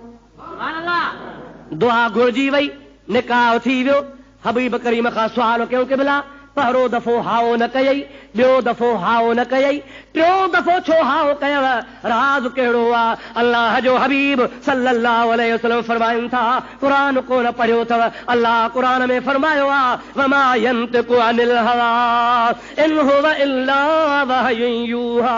Speaker 1: दुआ घुरिजी वई, निकाह थी वियो। हबीब करीम खां सुवाल कयूं क़िबला, पहिरों दफ़ो हाओ न कयई, ॿियो दफ़ो हाओ न कयई, टियों दफ़ो छो हाओ कयव? राज़ कहिड़ो आहे? अल्लाह जो हबीब सल्लल्लाहु अलैहि वसल्लम फरमाइनि था, क़ुरान कोन पढ़ियो अथव? अल्लाह क़ुरान में फरमायो आहे वमा यंतिकु अनिल हवा इन हुव इल्ला वहयुन यूहा।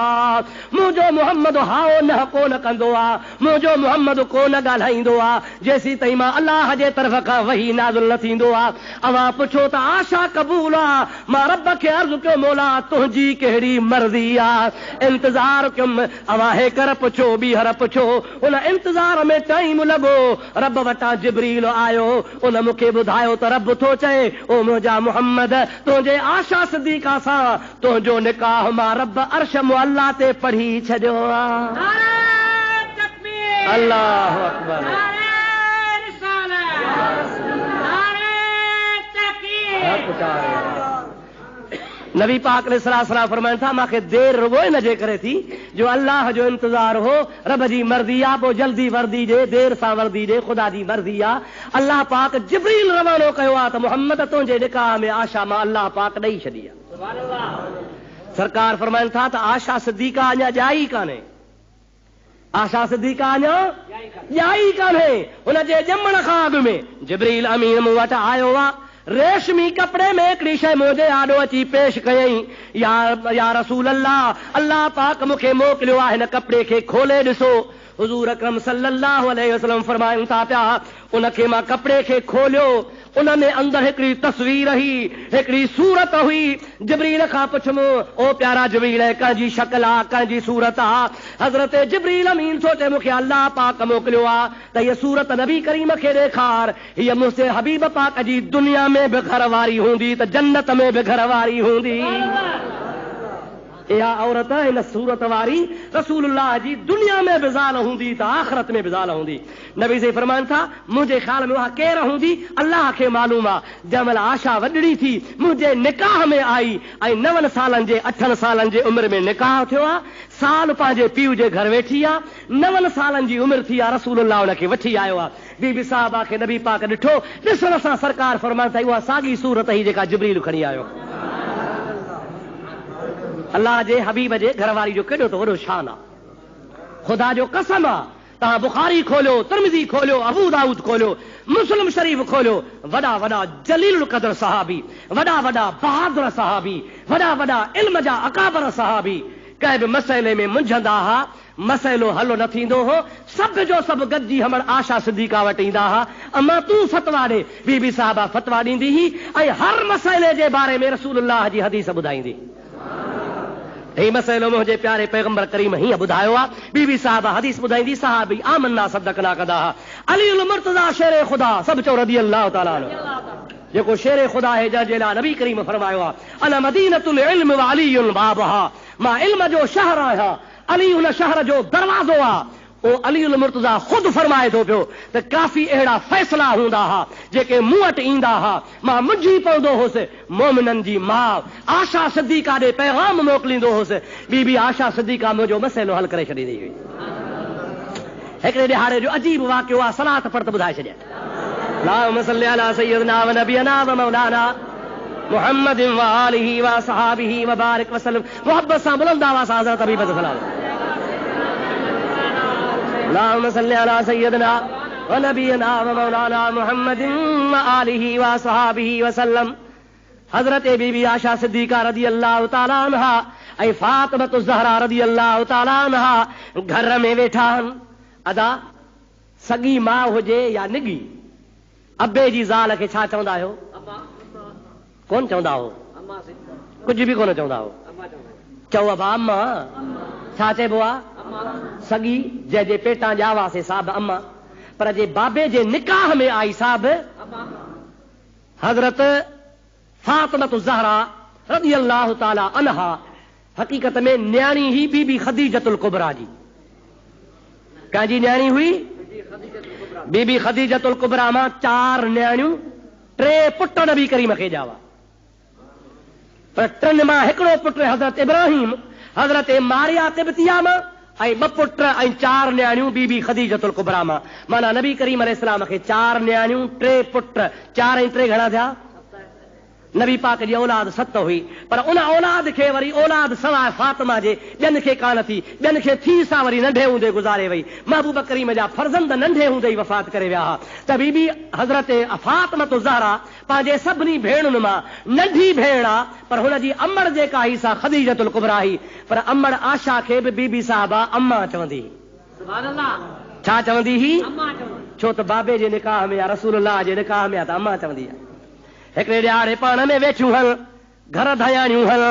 Speaker 1: मुंहिंजो मुहम्मद हाओ न कोन कंदो आहे, मुंहिंजो मुहम्मद कोन ॻाल्हाईंदो आहे जेसीं ताईं मां अल्लाह जे तरफ़ खां वही नाज़िल न थींदो आहे। अवां पुछो त आशा क़बूल आहे? मां रब खे अर्ज़ु कयो मौला तुंहिंजी कहिड़ी मर्ज़ी आहे? इंतज़ार कयुमि। अवां हेकर पुछो, ॿीहर पुछो। उन इंतज़ार में टाइम लॻो। रब वटां जिब्रील आयो, उन मूंखे ॿुधायो त रब थो चए ओ मुंहिंजा मुहम्मद तुंहिंजे आशा सिद्दीक़ा सां तुंहिंजो निकाह मां रब अर्श मुअल्ला ते पढ़ी छॾियो आहे। अल्लाहु अकबर। नबी पाक ने सलाह फरमाइनि था मूंखे देर रुगो इन जे करे थी जो अल्लाह जो इंतज़ार हो, रब जी मर्ज़ी आहे, पोइ जल्दी वर्दी ॾे, देर सां वर्दी ॾे, ख़ुदा जी मर्ज़ी आहे। अल्लाह पाक जिब्रील रवानो कयो आहे त मुहम्मद तुंहिंजे निकाह में आशा मां अल्लाह पाक ॾेई छॾी आहे। सरकार फरमाइनि था त आशा सिद्दीक़ा अञा ॼाई कान्हे, आशा सिद्दीक़ा अञा ॼाई कान्हे। हुनजे ॼमण खां अॻु में जिब्रील अमीन मूं वटि आयो आहे, रेशमी कपड़े में हिकिड़ी शइ मुंहिंजे आॾो अची पेश कयई, या रसूल अल्लाह अल्लाह पाक मूंखे मोकिलियो आहे, हिन कपिड़े खे खोले ॾिसो। हुज़ूर अकरम सल्लल्लाहु अलैहि वसल्लम फरमाइनि था पिया, उनखे मां कपिड़े खे खोलियो, उन में अंदरि हिकिड़ी तस्वीर हुई, हिकिड़ी सूरत हुई। जिब्रील खां पुछमो ओ प्यारा जिब्रील कंहिंजी शक्ल आहे, कंहिंजी सूरत आहे? हज़रत जिब्रील अमीन सोचे मूंखे अल्लाह पाक मोकिलियो आहे त हीअ सूरत नबी करीम खे ॾेखार, हीअ मुंहिंजे हबीब पाक जी दुनिया में बि घर वारी हूंदी त जन्नत में बि घर वारी हूंदी। इहा औरत हिन सूरत वारी रसूलुल्लाह जी दुनिया में बि ज़ाल हूंदी त आख़िरत में बि ज़ाल हूंदी। नबी से फरमाइनि था मुंहिंजे ख़्याल में उहा केरु हूंदी अल्लाह खे मालूम आहे। जंहिंमहिल आशा वॾड़ी थी मुंहिंजे निकाह में आई ऐं 9 सालनि जे 8 सालनि जे उमिरि में निकाह थियो आहे, साल पंहिंजे पीउ जे घर वेठी आहे, 9 सालनि जी उमिरि थी आहे, रसूलुल्लाह उनखे वठी आयो आहे। बीबी साहिबा खे नबी पाक ॾिठो, ॾिसण सां सरकार फरमाइनि था उहा साॻी सूरत ई जेका जिब्रील खणी आयो। अल्लाह जे हबीब जे घरवारी जो केॾो त वॾो शान आहे, ख़ुदा जो कसम आहे। तव्हां बुखारी खोलियो, तिरमिज़ी खोलियो, अबू दाऊद खोलियो, मुस्लिम शरीफ़ खोलियो, वॾा वॾा जलील क़दर सहाबी, वॾा वॾा बहादुर सहाबी, वॾा वॾा इल्म जा अकाबर सहाबी कंहिं बि मसइले में मुंझंदा हुआ, मसइलो हल न थींदो हो, सभ जो सभु गॾिजी हमण आशा सिद्दीक़ा वटि ईंदा हुआ। अमा तूं फतवा ॾे, बीबी साहिबा फतवा ॾींदी हुई ऐं हर मसइले जे बारे में रसूलुल्लाह जी हदीस ॿुधाईंदी। ही मसइलो मुंहिंजे प्यारे पैगंबर करीम हीअं ॿुधायो आहे। बीबी साहिबा हदीस ॿुधाईंदी, सहाबी आमन्ना सदकना कंदा हुआ। अली उल मुर्तज़ा शेर ख़ुदा, सभु चओ रज़ी अल्लाह ताला अन्हु। जेको शेर ख़ुदा है जंहिंजे लाइ नबी करीम फरमायो आहे अना मदीनतुल इल्म व अली बाबहा, मां इल्म जो शहर आहियां, अली उन शहर जो दरवाज़ो आहे। ओ अलीउल मुर्तज़ा खुद फरमाए थो पियो त काफ़ी अहिड़ा फ़ैसला हूंदा हा जेके मूं वटि ईंदा हा, मां मुंझी पवंदो हुउसि, मोमिननि जी माउ आशा सिद्दीक़ा ॾे पैगाम मोकिलींदो हुउसि, बीबी आशा सिद्दीक़ा मुंहिंजो मसइलो हल करे छॾींदी हुई। हिकिड़े ॾिहाड़े जो अजीब वाक़ियो आहे, सलात पढ़ त ॿुधाए छॾिया। अल्लाहुम्मा सल्ली अला सय्यिदना व नबियना व मौलाना मुहम्मदिन व आलिहि व सहाबिहि व बारिक वसल्लम। मोहब्बत सां बुलंद आवाज़ सां हज़रत हबीब सलाम। अल्लाहुम्मा सल्ली अला सय्यिदना व नबियना व मौलाना मुहम्मदिन व आलिहि व सहाबिहि वसल्लम। हज़रत बीबी आशा सिद्दीक़ा रज़ियल्लाहु ताला अन्हा ऐं फातिमतु ज़हरा रज़ियल्लाहु ताला अन्हा घर में वेठा आहिनि। अदा सॻी माउ हुजे या निगी, अबे जी ज़ाल खे छा चवंदा आहियो? कोन चवंदा हो, कुझु बि कोन चवंदा हो। चओ अबा अम्मा, छा चइबो आहे? सॻी जंहिंजे पेटां ॼावासीं साहिब अम्मा, पर जे बाबे जे निकाह में आई साहिब हज़रत फातिमतु ज़हरा रज़ियल्लाहु ताला अन्हा हक़ीक़त में न्याणी ही बीबी खदीजतुल कुबरा जी। कंहिंजी न्याणी हुई? बीबी खदीजतुल कुबरा मां 4 न्याणियूं, 3 पुट नबी करीम खे ॼावा, पर 3 मां हिकिड़ो पुट हज़रत इब्राहिम हज़रत मारिया तिब्तिया मां ऐं 2 पुट ऐं 4 न्याणियूं बीबी खदीजतुल कुबरा मां। माना नबी करीम अलैहिस्सलाम खे 4 न्याणियूं, 3 पुट, 4 ऐं 3 घणा थिया? नबी पाक जी औलाद 7 हुई, पर उन औलाद खे वरी औलाद सवाइ फातिमा जे ॿियनि खे कान थी, ॿियनि खे थी सा वरी नंढे हूंदे गुज़ारे वई। महबूब करीम जा फर्ज़ंद नंढे हूंदे ई वफ़ात करे विया हा। त बीबी हज़रत फातिमतु ज़हरा पंहिंजे सभिनी भेणुनि मां नंढी भेण आहे, पर हुन जी अमड़ जेका ही सा खदीजतुल कुबरा ही, पर अमड़ आशा खे बि बीबी साहिबा अम्मा चवंदी। सुभान अल्लाह। छा चवंदी ही? छो त बाबे जे निकाह में या रसूलुल्लाह जे निकाह में त अम्मा चवंदी आहे। हिकिड़े ॾियारे पाण में वेठियूं हल, घर धयाणियूं हल,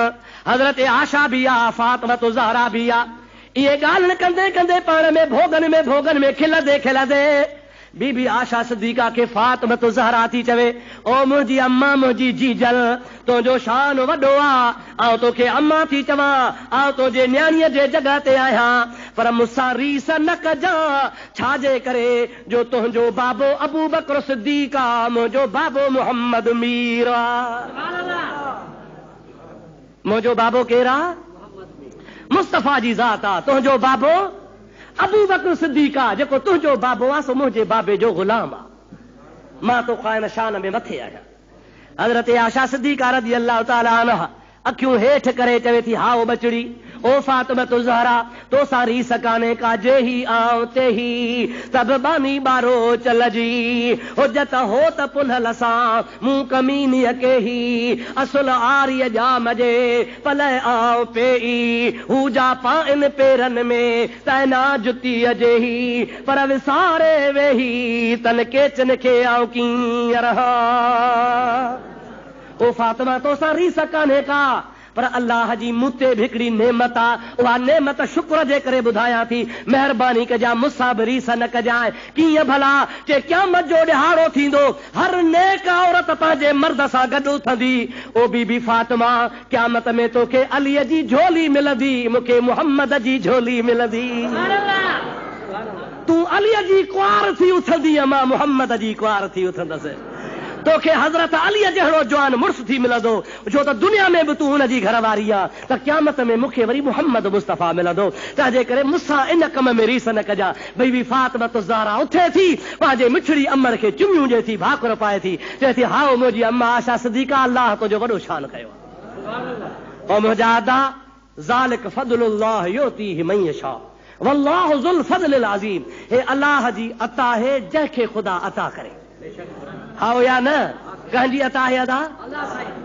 Speaker 1: हज़रत आशा भी आहे, फातिमतु ज़हरा भी आहे। इहे ॻाल्हि कंदे कंदे पाण में भोगन में खिलंदे खिलंदे बीबी आशा सिद्दीक़ा खे फातिमतु ज़हरा थी चवे, ओ मुंहिंजी अम्मा, मुंहिंजी जीजल, तुंहिंजो शान वॾो आहे, आउं तोखे अम्मा थी चवां, आउं तुंहिंजे न्याणीअ जे जॻह ते आहियां, पर मूंसां रीस न कजां। छाजे करे जो तुंहिंजो बाबो अबू बकर सिद्दीक़ आहे, मुंहिंजो बाबो मुहम्मद मीर आहे। मुंहिंजो बाबो केरु आहे? मुस्तफ़ा जी ज़ात आहे। तुंहिंजो बाबो अबू बकर सिद्दीक़ आहे, जेको तुंहिंजो बाबो आहे सो मुंहिंजे बाबे जो ग़ुलाम आहे। मां तो क़ाइम शान में मथे आहियां। हज़रत आशा सिद्दीक़ा रज़ियल्लाहु ताला अन्हा अखियूं हेठि करे चवे थी, हाओ बचड़ी, ओ फातिमतु ज़हरा, तोसां रीस काने का, जे ही आऊं ते ही सब बानी बारो चल जी, हुजत हो त पुनहल सां मूं कमीनीअ के ही असुल आर्य जा मजे पल आऊं पेई, हू जा पाइन पेरनि में तैना जुतीअ जे ही, पर विसारे वेही तन केचन खे आऊं कीअं रहा। ओ फातिमा, तोसां रीस कान्हे का, पर अल्लाह जी मूं ते हिकिड़ी नेमत आहे, उहा नेमत शुक्र जे करे ॿुधायां थी। महिरबानी कजांइ, मूंसां बि रीस न कजांइ। कीअं भला? जे क़यामत जो ॾिहाड़ो थींदो, हर नेक औरत पंहिंजे मर्द सां गॾु उथंदी। ओ बीबी फातिमा, क़यामत में तोखे अलीअ जी झोली मिलंदी, मूंखे मुहम्मद जी झोली मिलंदी। तूं अलीअ जी कुंवार थी उथंदी, मां मुहम्मद जी कुंवार थी उथंदसि। तोखे हज़रत अलीअ जहिड़ो जवान मुड़ुस थी मिलंदो, छो त दुनिया में बि तूं हुनजी घरवारी आहे, त क़यामत में मूंखे वरी मुहम्मद मुस्तफ़ा मिलंदो। तंहिंजे करे मूंसां इन कम में रीस न कजां। बीबी फातिमतु ज़हरा उथे थी, पंहिंजे मिठड़ी अमर खे चुमियूं ॾिए थी, भाकुर पाए थी, चए थी, हाओ मुंहिंजी अम्मा आशा सिद्दीक़ा, अल्लाह तुंहिंजो वॾो शान कयो आहे। ओ मुंहिंजा अदा, ज़ालिक फ़ज़लुल्लाह युतीहि मन यशा वल्लाहु ज़ुल फ़ज़लिल अज़ीम। हे अल्लाह जी अता है, जंहिंखे ख़ुदा अता करे। हाओ या न? कंहिंजी अता है अदा?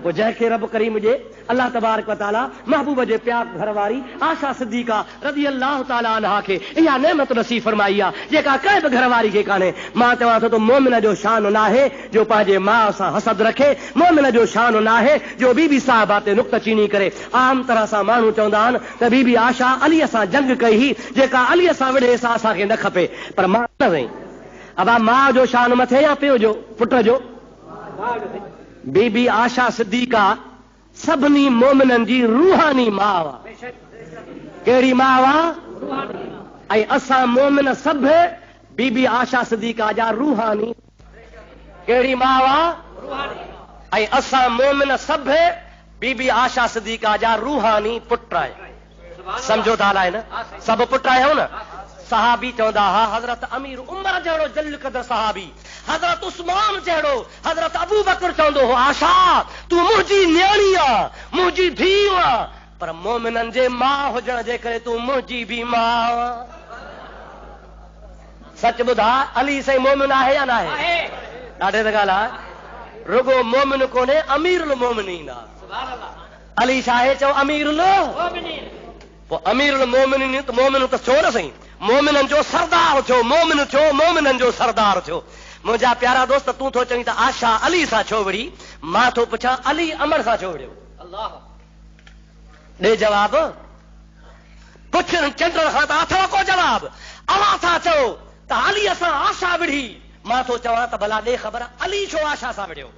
Speaker 1: पोइ जंहिंखे रब करीम जे अल्लाह तबारक व तआला महबूब जे प्यार घरवारी आशा सिद्दीक़ा रज़ियल्लाहु ताला अन्हा खे इहा नेमत नसीब फरमाई आहे, जेका कंहिं बि घरवारी खे कान्हे। मां चवां थो त मोमिन जो शान न आहे जो पंहिंजे माउ सां हसद रखे, मोमिन जो शान न आहे जो बीबी साहिबा ते नुक्तचीनी करे। आम तरह सां माण्हू चवंदा आहिनि त बीबी आशा अलीअ सां जंग कई ही, जेका अलीअ सां विढ़े सां असांखे न खपे, पर मां न वई। अब मां जो शान मथे या पियो जो पुट जो? बीबी आशा सिद्दीक़ा सभिनी मोमिननि जी रूहानी माउ आहे। कहिड़ी माउ आहे? ऐं असां मोमिन सब बीबी आशा सिद्दीका जा रूहानी। कहिड़ी माउ आहे? ऐं असां मोमिन सब बीबी आशा सिद्दीका जा रूहानी पुट आहे। समझो था आहे न, सभु पुट आहियो न। सहाबी चवंदा हा हज़रत अमीर उमर जहिड़ो जलील क़दर सहाबी, हज़रत उस्मान जहिड़ो, हज़रत अबू बकर चवंदो हो आशा तूं मुंहिंजी न्याणी आहे, मुंहिंजी धीउ आहे, पर मोमिननि जे माउ हुजण जे करे तूं मुंहिंजी बि माउ आहे। सच ॿुधा, अली साईं मोमिन आहे या न आहे? ॾाढे त ॻाल्हि आहे, रुगो मोमिन कोन्हे अमीरुल मोमिनीन आहे। अली छा आहे? चओ अमीरुल मोमिनीन। पोइ अमीरुल मोमिनीन त मोमिन त छो न साईं, मोमिननि जो सरदार थियो, मोमिन थियो, मोमिननि जो सरदार थियो। मुंहिंजा प्यारा दोस्त, तूं थो चवीं त आशा अली सां छो विड़ी, मां थो पुछां अली अमर सां छो विड़ियो? ॾे जवाब। पुछ चंड खां त अथव को जवाब? अवां था चओ त अली सां आशा विड़ी, मां थो चवां त भला ॾे ख़बर अली छो आशा सां विड़ियो?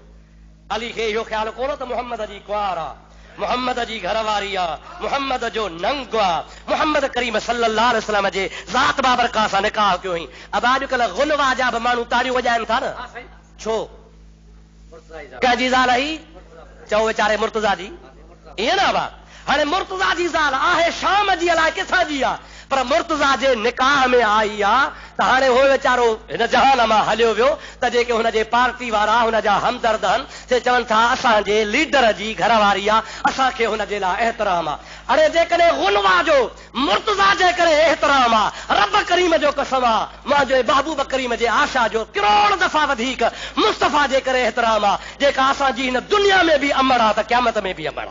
Speaker 1: अली खे इहो ख़्यालु कोन त मुहम्मद जी कुंवार आहे, मुहम्मद जी घरवारी आहे, मुहम्मद जो नंग आहे, मुहम्मद करीम सल्लल्लाहु अलैहि वसल्लम जे ज़ात बाबरका सां निकाह कयो हुई। अब अॼुकल्ह गुलवा जा बि माण्हू ताड़ियूं वॼाइनि था न, छो? कंहिंजी ज़ाल आई? चओ वीचारे मुर्तज़ा जी। ईअं न बा, हाणे मुर्तज़ा जी ज़ाल आहे शाम जी, अलाए किथां जी आहे, पर मुर्तज़ा जे निकाह में आई आहे त हाणे हो वीचारो हिन जहान मां हलियो वियो त जेके हुनजे पार्टी वारा हुनजा हमदर्द आहिनि से चवनि था असांजे लीडर जी घरवारी आहे, असांखे हुनजे लाइ एहतराम आहे। हाणे जेकॾहिं गुलवा जो मुर्तज़ा जे करे एहतराम आहे, रब करीम जो कसम आहे, मुंहिंजे महबूब करीम जे आशा जो करोड़ दफ़ा वधीक मुस्तफ़ा जे करे एहतराम आहे, जेका असांजी हिन दुनिया में बि अमर आहे त क़यामत में बि अमर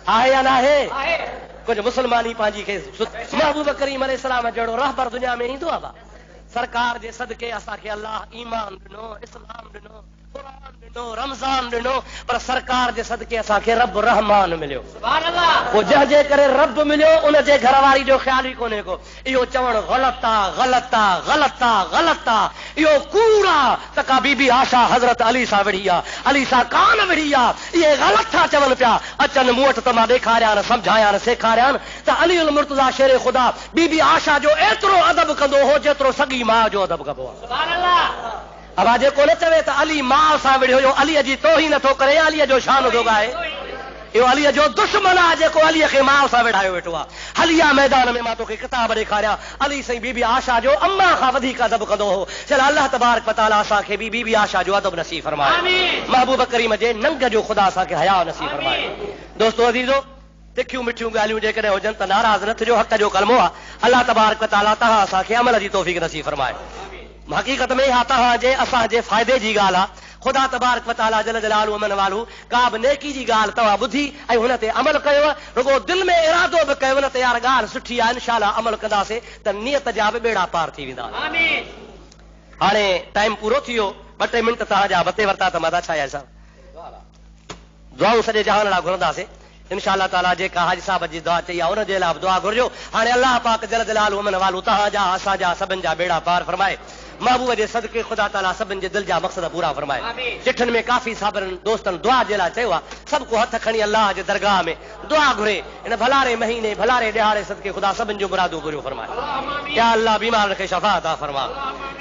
Speaker 1: आहे या न आहे? कुछ मुसलमानी पंहिंजी खे महबूब करीम अलैहिस्सलाम जहिड़ो रहबर दुनिया में ईंदो आहे? सरकार जे सदके असांखे अल्लाह ईमान ॾिनो, इस्लाम ॾिनो, क़ुरान ॾिनो, रमज़ान ॾिनो, पर सरकार जे सदके असांखे रब रहमान मिलियो। पोइ जंहिंजे करे रब मिलियो उनजे घरवारी जो ख़्याल ई कोन्हे को। इहो चवणु ग़लति आहे, ग़लति आहे, ग़लति आहे, ग़लति आहे, इहो कूड़ आहे त का बीबी आशा हज़रत अली सां विड़ी आहे, अली सां कान विड़ी आहे, इहे ग़लति था चवनि पिया। अचनि मूं वटि त मां ॾेखारियां, सम्झायां, सेखारियां त अली उल मुर्तज़ा शेर ख़ुदा बीबी आशा जो एतिरो अदब कंदो हो जेतिरो सॻी माउ जो अदब कबो आहे। अब जेको न चवे त अली माउ सां विड़ियो हुयो, अलीअ जी तौहीन नथो करे, अलीअ जो शान थो ॻाए, इहो अलीअ जो दुश्मन आहे जेको अलीअ खे माउ सां विड़ायो वेठो आहे। हलिया मैदान में मां तोखे किताब ॾेखारियां, अली साईं बीबी आशा जो अम्मा खां वधीक अदब कंदो हो। चल अल्लाह तबारक व तआला असांखे बि बीबी आशा जो अदब नसीब फरमाए, महबूब करीम जे नंग जो ख़ुदा असांखे हया नसीब फरमाए। दोस्तो अज़ीज़ो, तिखियूं मिठियूं ॻाल्हियूं जेकॾहिं हुजनि त नाराज़ न थिजो, हक़ जो कलमो आहे। अल्लाह तबारक व तआला तव्हां असांखे अमल जी तौफ़ीक़ नसीब फरमाए। हक़ीक़त में हा तव्हांजे असांजे फ़ाइदे जी ॻाल्हि आहे। ख़ुदा तबारक व तआला जल जलालहू अमन वालू का बि नेकी जी ॻाल्हि तव्हां ॿुधी ऐं हुन ते अमल कयो, रुगो दिलि में इरादो बि कयो न त यार ॻाल्हि सुठी आहे, इंशाअल्लाह अमल कंदासीं त नियत जा बि ॿेड़ा पार थी वेंदा। हाणे टाइम पूरो थी वियो, 2-3 मिंट तव्हांजा वते वरिता त मां छा आहे साहब दुआऊं सॼे जहान लाइ घुरंदासीं इंशाअल्लाह ताला। जेका हाजी साहब जी दुआ चई आहे उनजे लाइ दुआ घुरिजो। हाणे अल्लाह पाक जल जलालहू अमन वालू तव्हांजा असांजा सभिनि जा बेड़ा पार फरमाए। महबूब जे सदके ख़ुदा ताला सभिनि जे दिलि जा मक़सद पूरा फरमाए। चिठनि में काफ़ी साबरनि दोस्तनि दुआ जे लाइ चयो आहे, सभु को हथ खणी अल्लाह जे दरगाह में दुआ घुरे। इन भलारे महीने भलारे ॾिहाड़े सदके ख़ुदा सभिनि जूं मुरादूं पूरियूं फरमाए। या अल्लाह बीमारनि खे शफ़ा अता फरमा,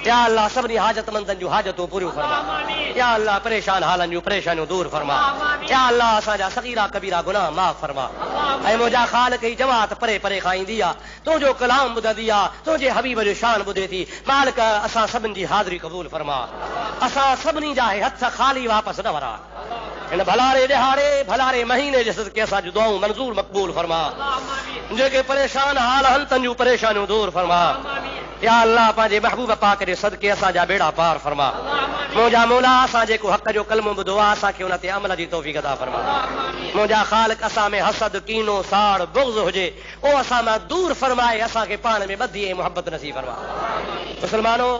Speaker 1: या अल्लाह सभिनी हाजतमंदनि जूं हाजतूं पूरियूं फरमा, या अल्लाह परेशान हालनि जूं परेशानियूं दूर फरमा, या अल्लाह असांजा सगीरा कबीरा गुनाह माफ़ फरमा। ऐं मुंहिंजा ख़ालिक जी जमात परे परे खां ईंदी आहे, तुंहिंजो कलाम ॿुधंदी आहे, तुंहिंजे हबीब जो शान ॿुधे थी। मालिक असां सभिनि जी हाज़िरी क़बूल फरमा, असां सभिनी जा हथ ख़ाली वापसि न वरा। हिन भलारे ॾिहाड़े भलारे महीने जे सदके असांजूं दुआऊं मंज़ूर मक़बूल फरमा। जेके परेशान हाल हन तंहिंजूं परेशानियूं दूर फरमा। या अल्लाह पंहिंजे महबूब पाक जे सदके असांजा बेड़ा पार फरमा। मुंहिंजा मौला असां जेको हक़ जो कलमो ॿुधो आहे असांखे उन ते अमल जी तौफ़ीक़ अता फरमा। मुंहिंजा ख़ालिक असां में हसद कीनो साड़ बुग़्ज़ हुजे उहो असां मां दूर फरमाए, असांखे पाण में ॿधी ऐं मुहबत नसीब फरमा। मुस्लमानो,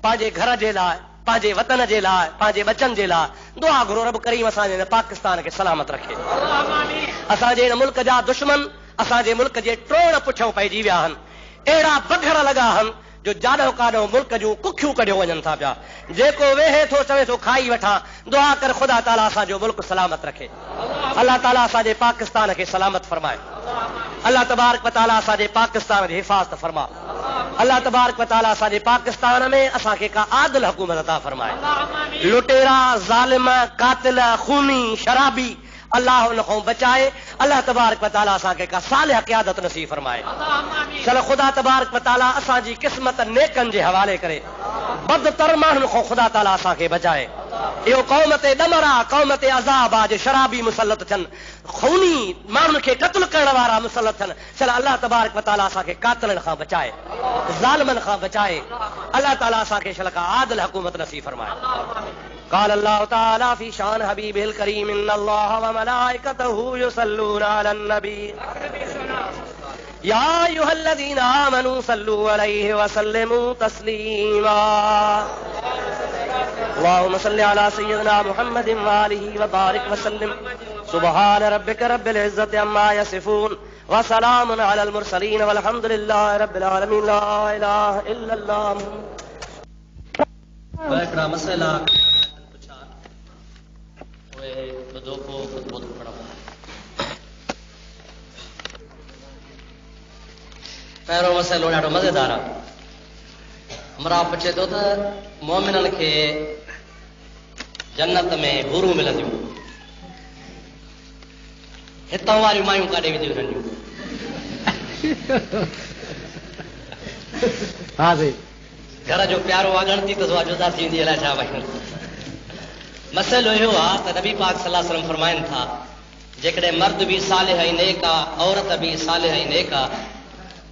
Speaker 1: पंहिंजे घर जे लाइ, पंहिंजे वतन जे लाइ, पंहिंजे बचनि जे लाइ दुआ घुरो, रब करीम असांजे हिन पाकिस्तान खे सलामत रखे। असांजे हिन मुल्क जा दुश्मन असांजे मुल्क जे टोड़ पुठियां पइजी विया आहिनि, अहिड़ा बघर लॻा आहिनि जो जाॾो काॾो मुल्क जूं कुखियूं कढियो वञनि था पिया। जेको वेहे थो चवे थो खाई वठां, दुआ कर ख़ुदा ताला असांजो मुल्क सलामत रखे। अल्लाह ताला असांजे पाकिस्तान खे सलामत फरमाए। अल्लाह तबारक व तआला असांजे पाकिस्तान जी हिफ़ाज़त फरमा। अल्लाह तबारक व तआला असांजे पाकिस्तान में असांखे का आदिल हुकूमत अता फरमाए। लुटेरा, ज़ालिम, कातिल, खूनी, शराबी अल्लाह उनखों बचाए। अल्लाह तबारक व तआला असांखे का सालिह क़यादत नसीब फरमाए। चलो ख़ुदा तबारक व तआला असांजी क़िस्मत नेकनि जे हवाले करे बदतर माण्हुनि खां ख़ुदा ताला असांखे बचाए। इहो क़ौम ते ॾमर आहे, क़ौम ते अज़ाब आहे, शराबी मुसलत थियनि, खूनी माण्हुनि खे क़त्ल करण वारा मुसलत थियनि। चलो अल्लाह तबारक व तआला असांखे कातिलनि खां बचाए, ज़ालिमनि खां बचाए। अल्लाह ताला असांखे शल का आदिल हुकूमत नसीब फरमाए। قال الله تعالى في شان حبيبه الكريم إن الله وملائكته يصلون على النبي يا أيها الذين آمنوا صلوا عليه وسلموا تسليما اللهم صل على سيدنا محمد وآله وبارك وسلم سبحان ربك رب العزة عما يصفون وسلام على المرسلين والحمد لله رب العالمين لا إله إلا الله
Speaker 2: हिकिड़ा मसइला पुछा उहे ॿुधो पोइ ख़ुतबो थो पढ़ां। पहिरियों मसइलो ॾाढो मज़ेदार आहे। हमरा पुछे थो त मोमिननि खे जन्नत में हूरूं मिलंदियूं, हितां वारियूं मायूं काॾे वेंदियूं रहंदियूं?
Speaker 1: हा साईं,
Speaker 2: घर जो प्यारो वाॻण थी त उहा जुदा थी वेंदी, अलाए छा भई। मसइलो इहो आहे त नबी पाक सल्लल्लाहु अलैहि वसल्लम फरमाइनि था जेकॾहिं मर्द बि सालिह ऐं नेक आहे, औरत बि सालिह ऐं नेक आहे,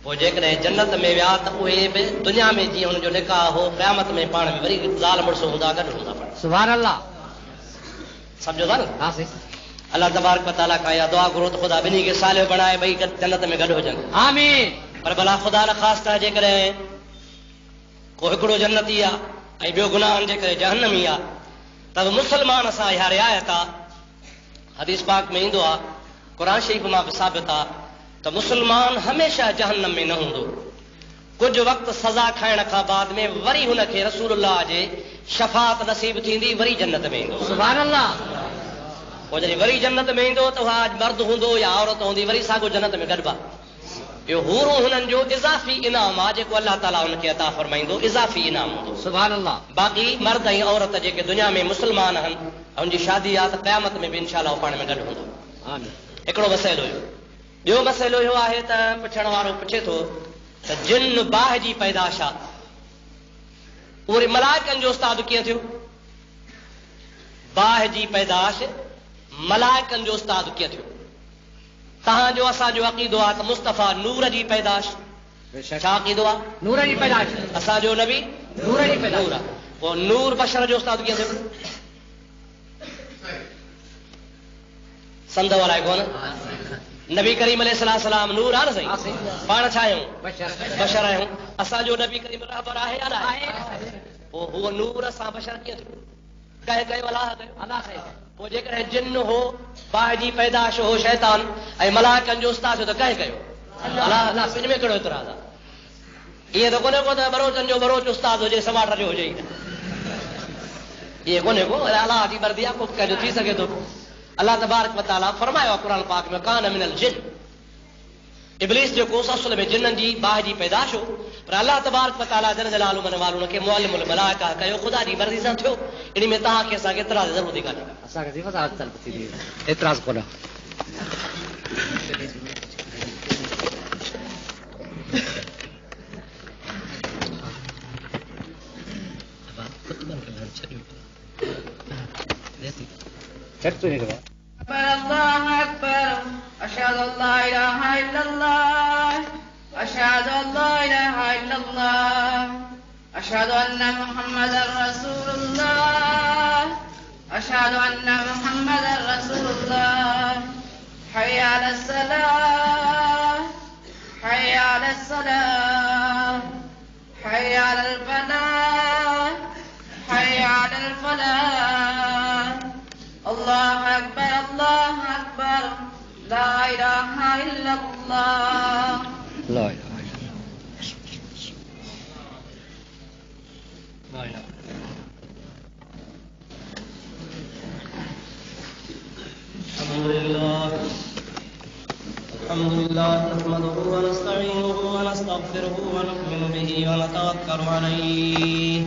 Speaker 2: पोइ जेकॾहिं जन्नत में विया त उहे बि दुनिया में जीअं हुनजो निकाह हो क़यामत में पाण में वरी ज़ाल मुड़ुस हूंदा, गॾु हूंदा।
Speaker 1: सुभान अल्लाह,
Speaker 2: सम्झो था न?
Speaker 1: हा साईं।
Speaker 2: अल्लाह तबारक व तआला खां इहा दुआ घुरो त ख़ुदा ॿिन्ही खे सालिह बणाए, ॿई जन्नत में गॾु हुजनि।
Speaker 1: आमीन।
Speaker 2: पर भला ख़ुदा न ख़ासि तरह जेकॾहिं को हिकिड़ो जन्नती आहे ऐं ॿियो गुनाहनि जे करे जहन्नमी आहे त मुस्लमान सां इहा रिआयत आहे। हदीस पाक में ईंदो आहे, क़ुर शरीफ़ मां बि साबित आहे त मुस्लमान हमेशह जहन्नम में न हूंदो। कुझु वक़्तु सज़ा खाइण खां बाद में वरी हुनखे रसूलुल्लाह जे शफ़ाअत नसीब थींदी, वरी जन्नत में ईंदो।
Speaker 1: सुभान अल्लाह।
Speaker 2: पोइ जॾहिं वरी जन्नत में ईंदो त उहा मर्द हूंदो या औरत हूंदी, वरी साॻियो जन्नत में गॾिबा। इहो हूरो हुननि जो इज़ाफ़ी इनाम आहे जेको अल्लाह ताला हुनखे अता फरमाईंदो, इज़ाफ़ी इनाम हूंदो।
Speaker 1: सुभान अल्लाह।
Speaker 2: बाक़ी मर्द ऐं औरत जेके दुनिया में मुस्लमान आहिनि, हुनजी शादी आहे त क़यामत में बि इंशाअल्लाह पाण में गॾु हूंदो। हिकिड़ो मसइलो इहो। ॿियो मसइलो इहो आहे त पुछण वारो पुछे थो त जिन बाह जी पैदाश आहे उहे मलाइकनि जो उस्ताद कीअं थियो? बाह जी पैदाश मलाइकनि जो उस्ताद कीअं थियो? तव्हांजो असांजो अक़ीदो आहे त मुस्तफ़ा नूर जी पैदाश। छा अक़ीदो आहे? नूर जी पैदाश। असांजो नबी नूर जी पैदाश आहे। पोइ नूर बशर जो उस्ताद कीअं थियो? संद वारा कोन? नबी करीम अलैहिस्सलाम नूर आहे न साईं? पाण छा आहियूं? बशर आहियूं। असांजो नबी करीम रहबर आहे या न आहे? पोइ उहो नूर असां बशर कीअं थियो? कंहिं कयो? अलाह कयो। अलाह कयो। पोइ जेकॾहिं जिन हो, बाह जी पैदाश हो शैतान ऐं मलाइकनि जो उस्ताद हो त कंहिं कयो? अलाह। अलाह सिज में कहिड़ो एतिराज़ आहे? ईअं त कोन्हे को त बरोचनि जो बरोच उस्ताद हुजे, समाट जो हुजे ई न। ईअं कोन्हे को, अलाह जी मर्ज़ी आहे, को कंहिंजो थी सघे थो। अल्लाह तबारक व तआला फरमायो आहे क़ुर पाक में कान मिनल जिन। इब्लीस जेको असुल में जिननि जी बाह जी पैदाश हो, पर अल्लाह तबारक व तआला जल जलालहु मन वालो हुनखे मुअल्लिमुल मलाइका कयो, ख़ुदा जी मर्ज़ी सां थियो। इन में तव्हांखे असांखे एतिराज़ ज़रूरत कान्हे। असांखे एतिराज़ कोन्हे।
Speaker 3: الله أكبر أشهد أن لا إله إلا الله أشهد أن لا إله إلا الله أشهد أن محمدا رسول الله أشهد أن محمدا رسول الله حي على الصلاة حي على الصلاة حي على الفلاح حي على الفلاح الله أكبر الله أكبر لا إله إلا الله
Speaker 2: لا إله إلا الله لا إله الحمد لله الحمد لله نحمده ونستعينه ونستغفره ونؤمن به ونتوكل عليه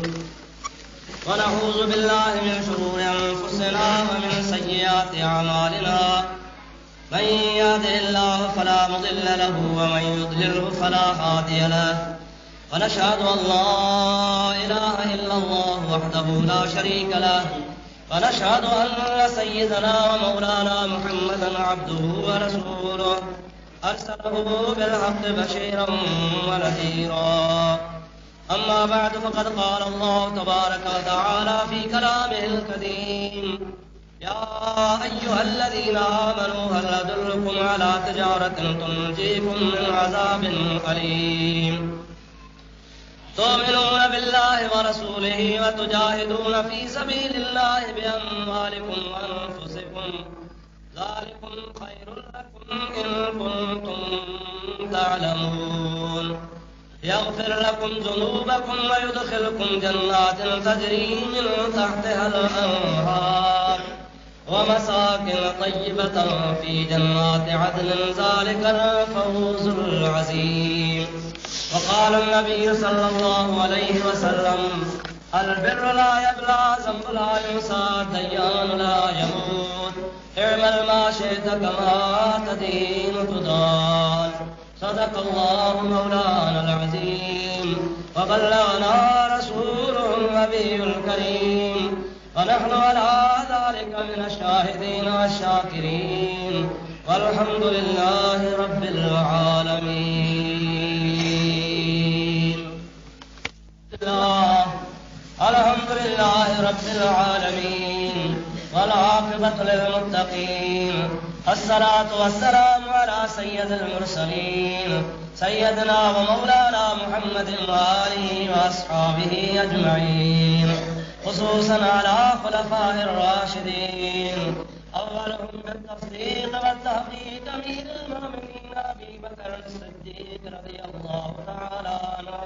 Speaker 2: ونعوذ بالله من شرور أنفسنا ومن سيئات أعمالنا من يهده الله فلا مضل له ومن يضلله فلا هادي له ونشهد أن لا إله إلا الله وحده لا شريك له ونشهد أن سيدنا ومولانا محمدا عبده ورسوله أرسله بالحق بشيرا ونذيرا أما بعد فقد قال الله تبارك وتعالى في كلامه الكريم يا أيها الذين آمنوا هل أدلكم على تجارة تنجيكم من عذاب أليم تؤمنون بالله ورسوله وتجاهدون في سبيل الله بأموالكم وأنفسكم ذلكم خير لكم إن كنتم تعلمون يغفر لكم ذنوبكم ويدخلكم جنات تجري من تحتها الأنهار ومساكن طيبة في جنات عدن ذلك الفوز العظيم وقال النبي صلى الله عليه وسلم البر لا يبلى ذنب لا ينسى الديان لا يموت اعمل ما شئت كما تدين تدان صدق الله مولانا العظيم وبلغنا رسوله النبي الكريم ونحن على ذلك من الشاهدين والشاكرين والحمد لله رب العالمين. الحمد لله رب العالمين والعاقبة للمتقين الصلاة والسلام على سيد المرسلين سيدنا ومولانا محمد وآله وأصحابه أجمعين خصوصا على خلفاء الراشدين أولهم بالتصديق والتحقيق أمير المؤمنين أبي بكر الصديق رضي الله تعالى عنه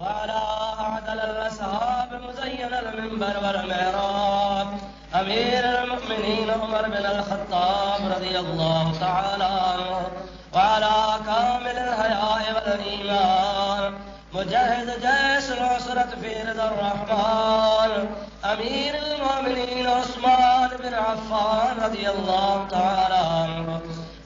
Speaker 2: وعلى أعدل الأصحاب مزين المنبر والمعراج أمير المؤمنين عمر بن الخطاب رضي الله تعالى عنه وعلى كامل الحياء والإيمان مجاهد جيش العسرة في رضا الرحمن أمير المؤمنين عثمان بن عفان رضي الله تعالى عنه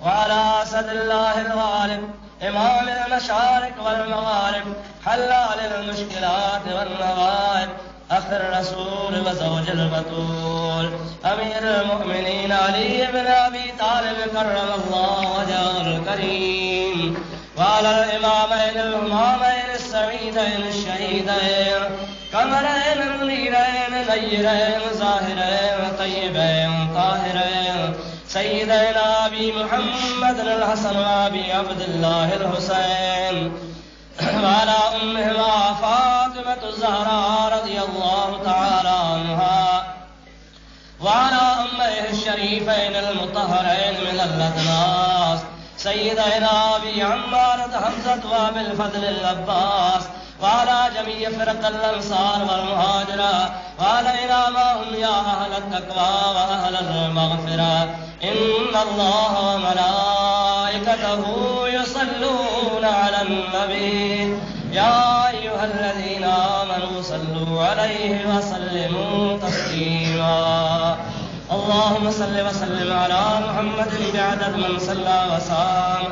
Speaker 2: وعلى أسد الله الغالب إمام المشارق والمغارب حلال المشكلات والنوائب أخ الرسول وزوج البتول أمير المؤمنين علي بن أبي طالب كرم الله وجهه الكريم وعلى الإمامين الهمامين السعيدين الشهيدين قمرين منيرين نيرين ظاهرين طيبين طاهرين سيدنا أبي محمد الحسن وأبي عبد الله الحسين وعلى أمهما فاطمة الزهراء رضي الله تعالى عنها وعلى أميه الشريفين المطهرين من الأدناس سيدنا أبي عمارة حمزة وأبي الفضل العباس وعلى جميع فرق الأنصار والمهاجرة وعلينا معهم يا أهل التقوى وأهل المغفرة إن الله وملائكته يصلون على النبي يا أيها الذين آمنوا صلوا عليه وسلموا تسليما اللهم صل وسلم على محمد بعدد من صلى وصام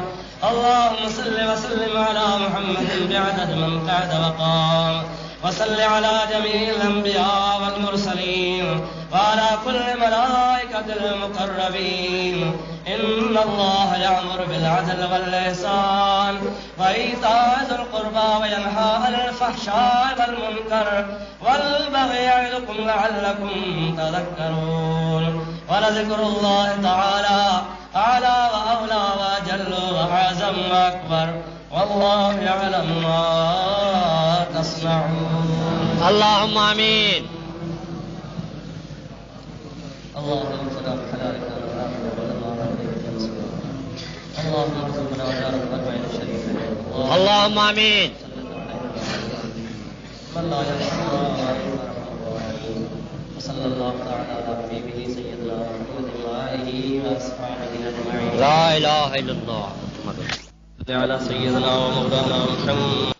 Speaker 2: اللهم صل وسلم على محمد بعدد من قعد وقام وصل على جميع الأنبياء والمرسلين وعلى كل ملائكة المقربين إن الله يأمر بالعدل والإحسان وإيتاء ذي القربى وينهى عن الفحشاء والمنكر والبغي يعظكم لعلكم تذكرون ولذكر الله تعالى أعلى وأولى وأجل وأعظم وأكبر والله يعلم ما تصنعون.
Speaker 4: اللهم آمين.
Speaker 2: اللهم صل على حلالك اللهم ارزقنا وجارك والبين الشريف
Speaker 4: اللهم آمين.
Speaker 2: من لا يرحم وصلى الله تعالى على حبيبه سيدنا محمد وآله وأصحابه أجمعين.
Speaker 4: لا إله إلا الله محمد
Speaker 2: على سيدنا ومولانا محمد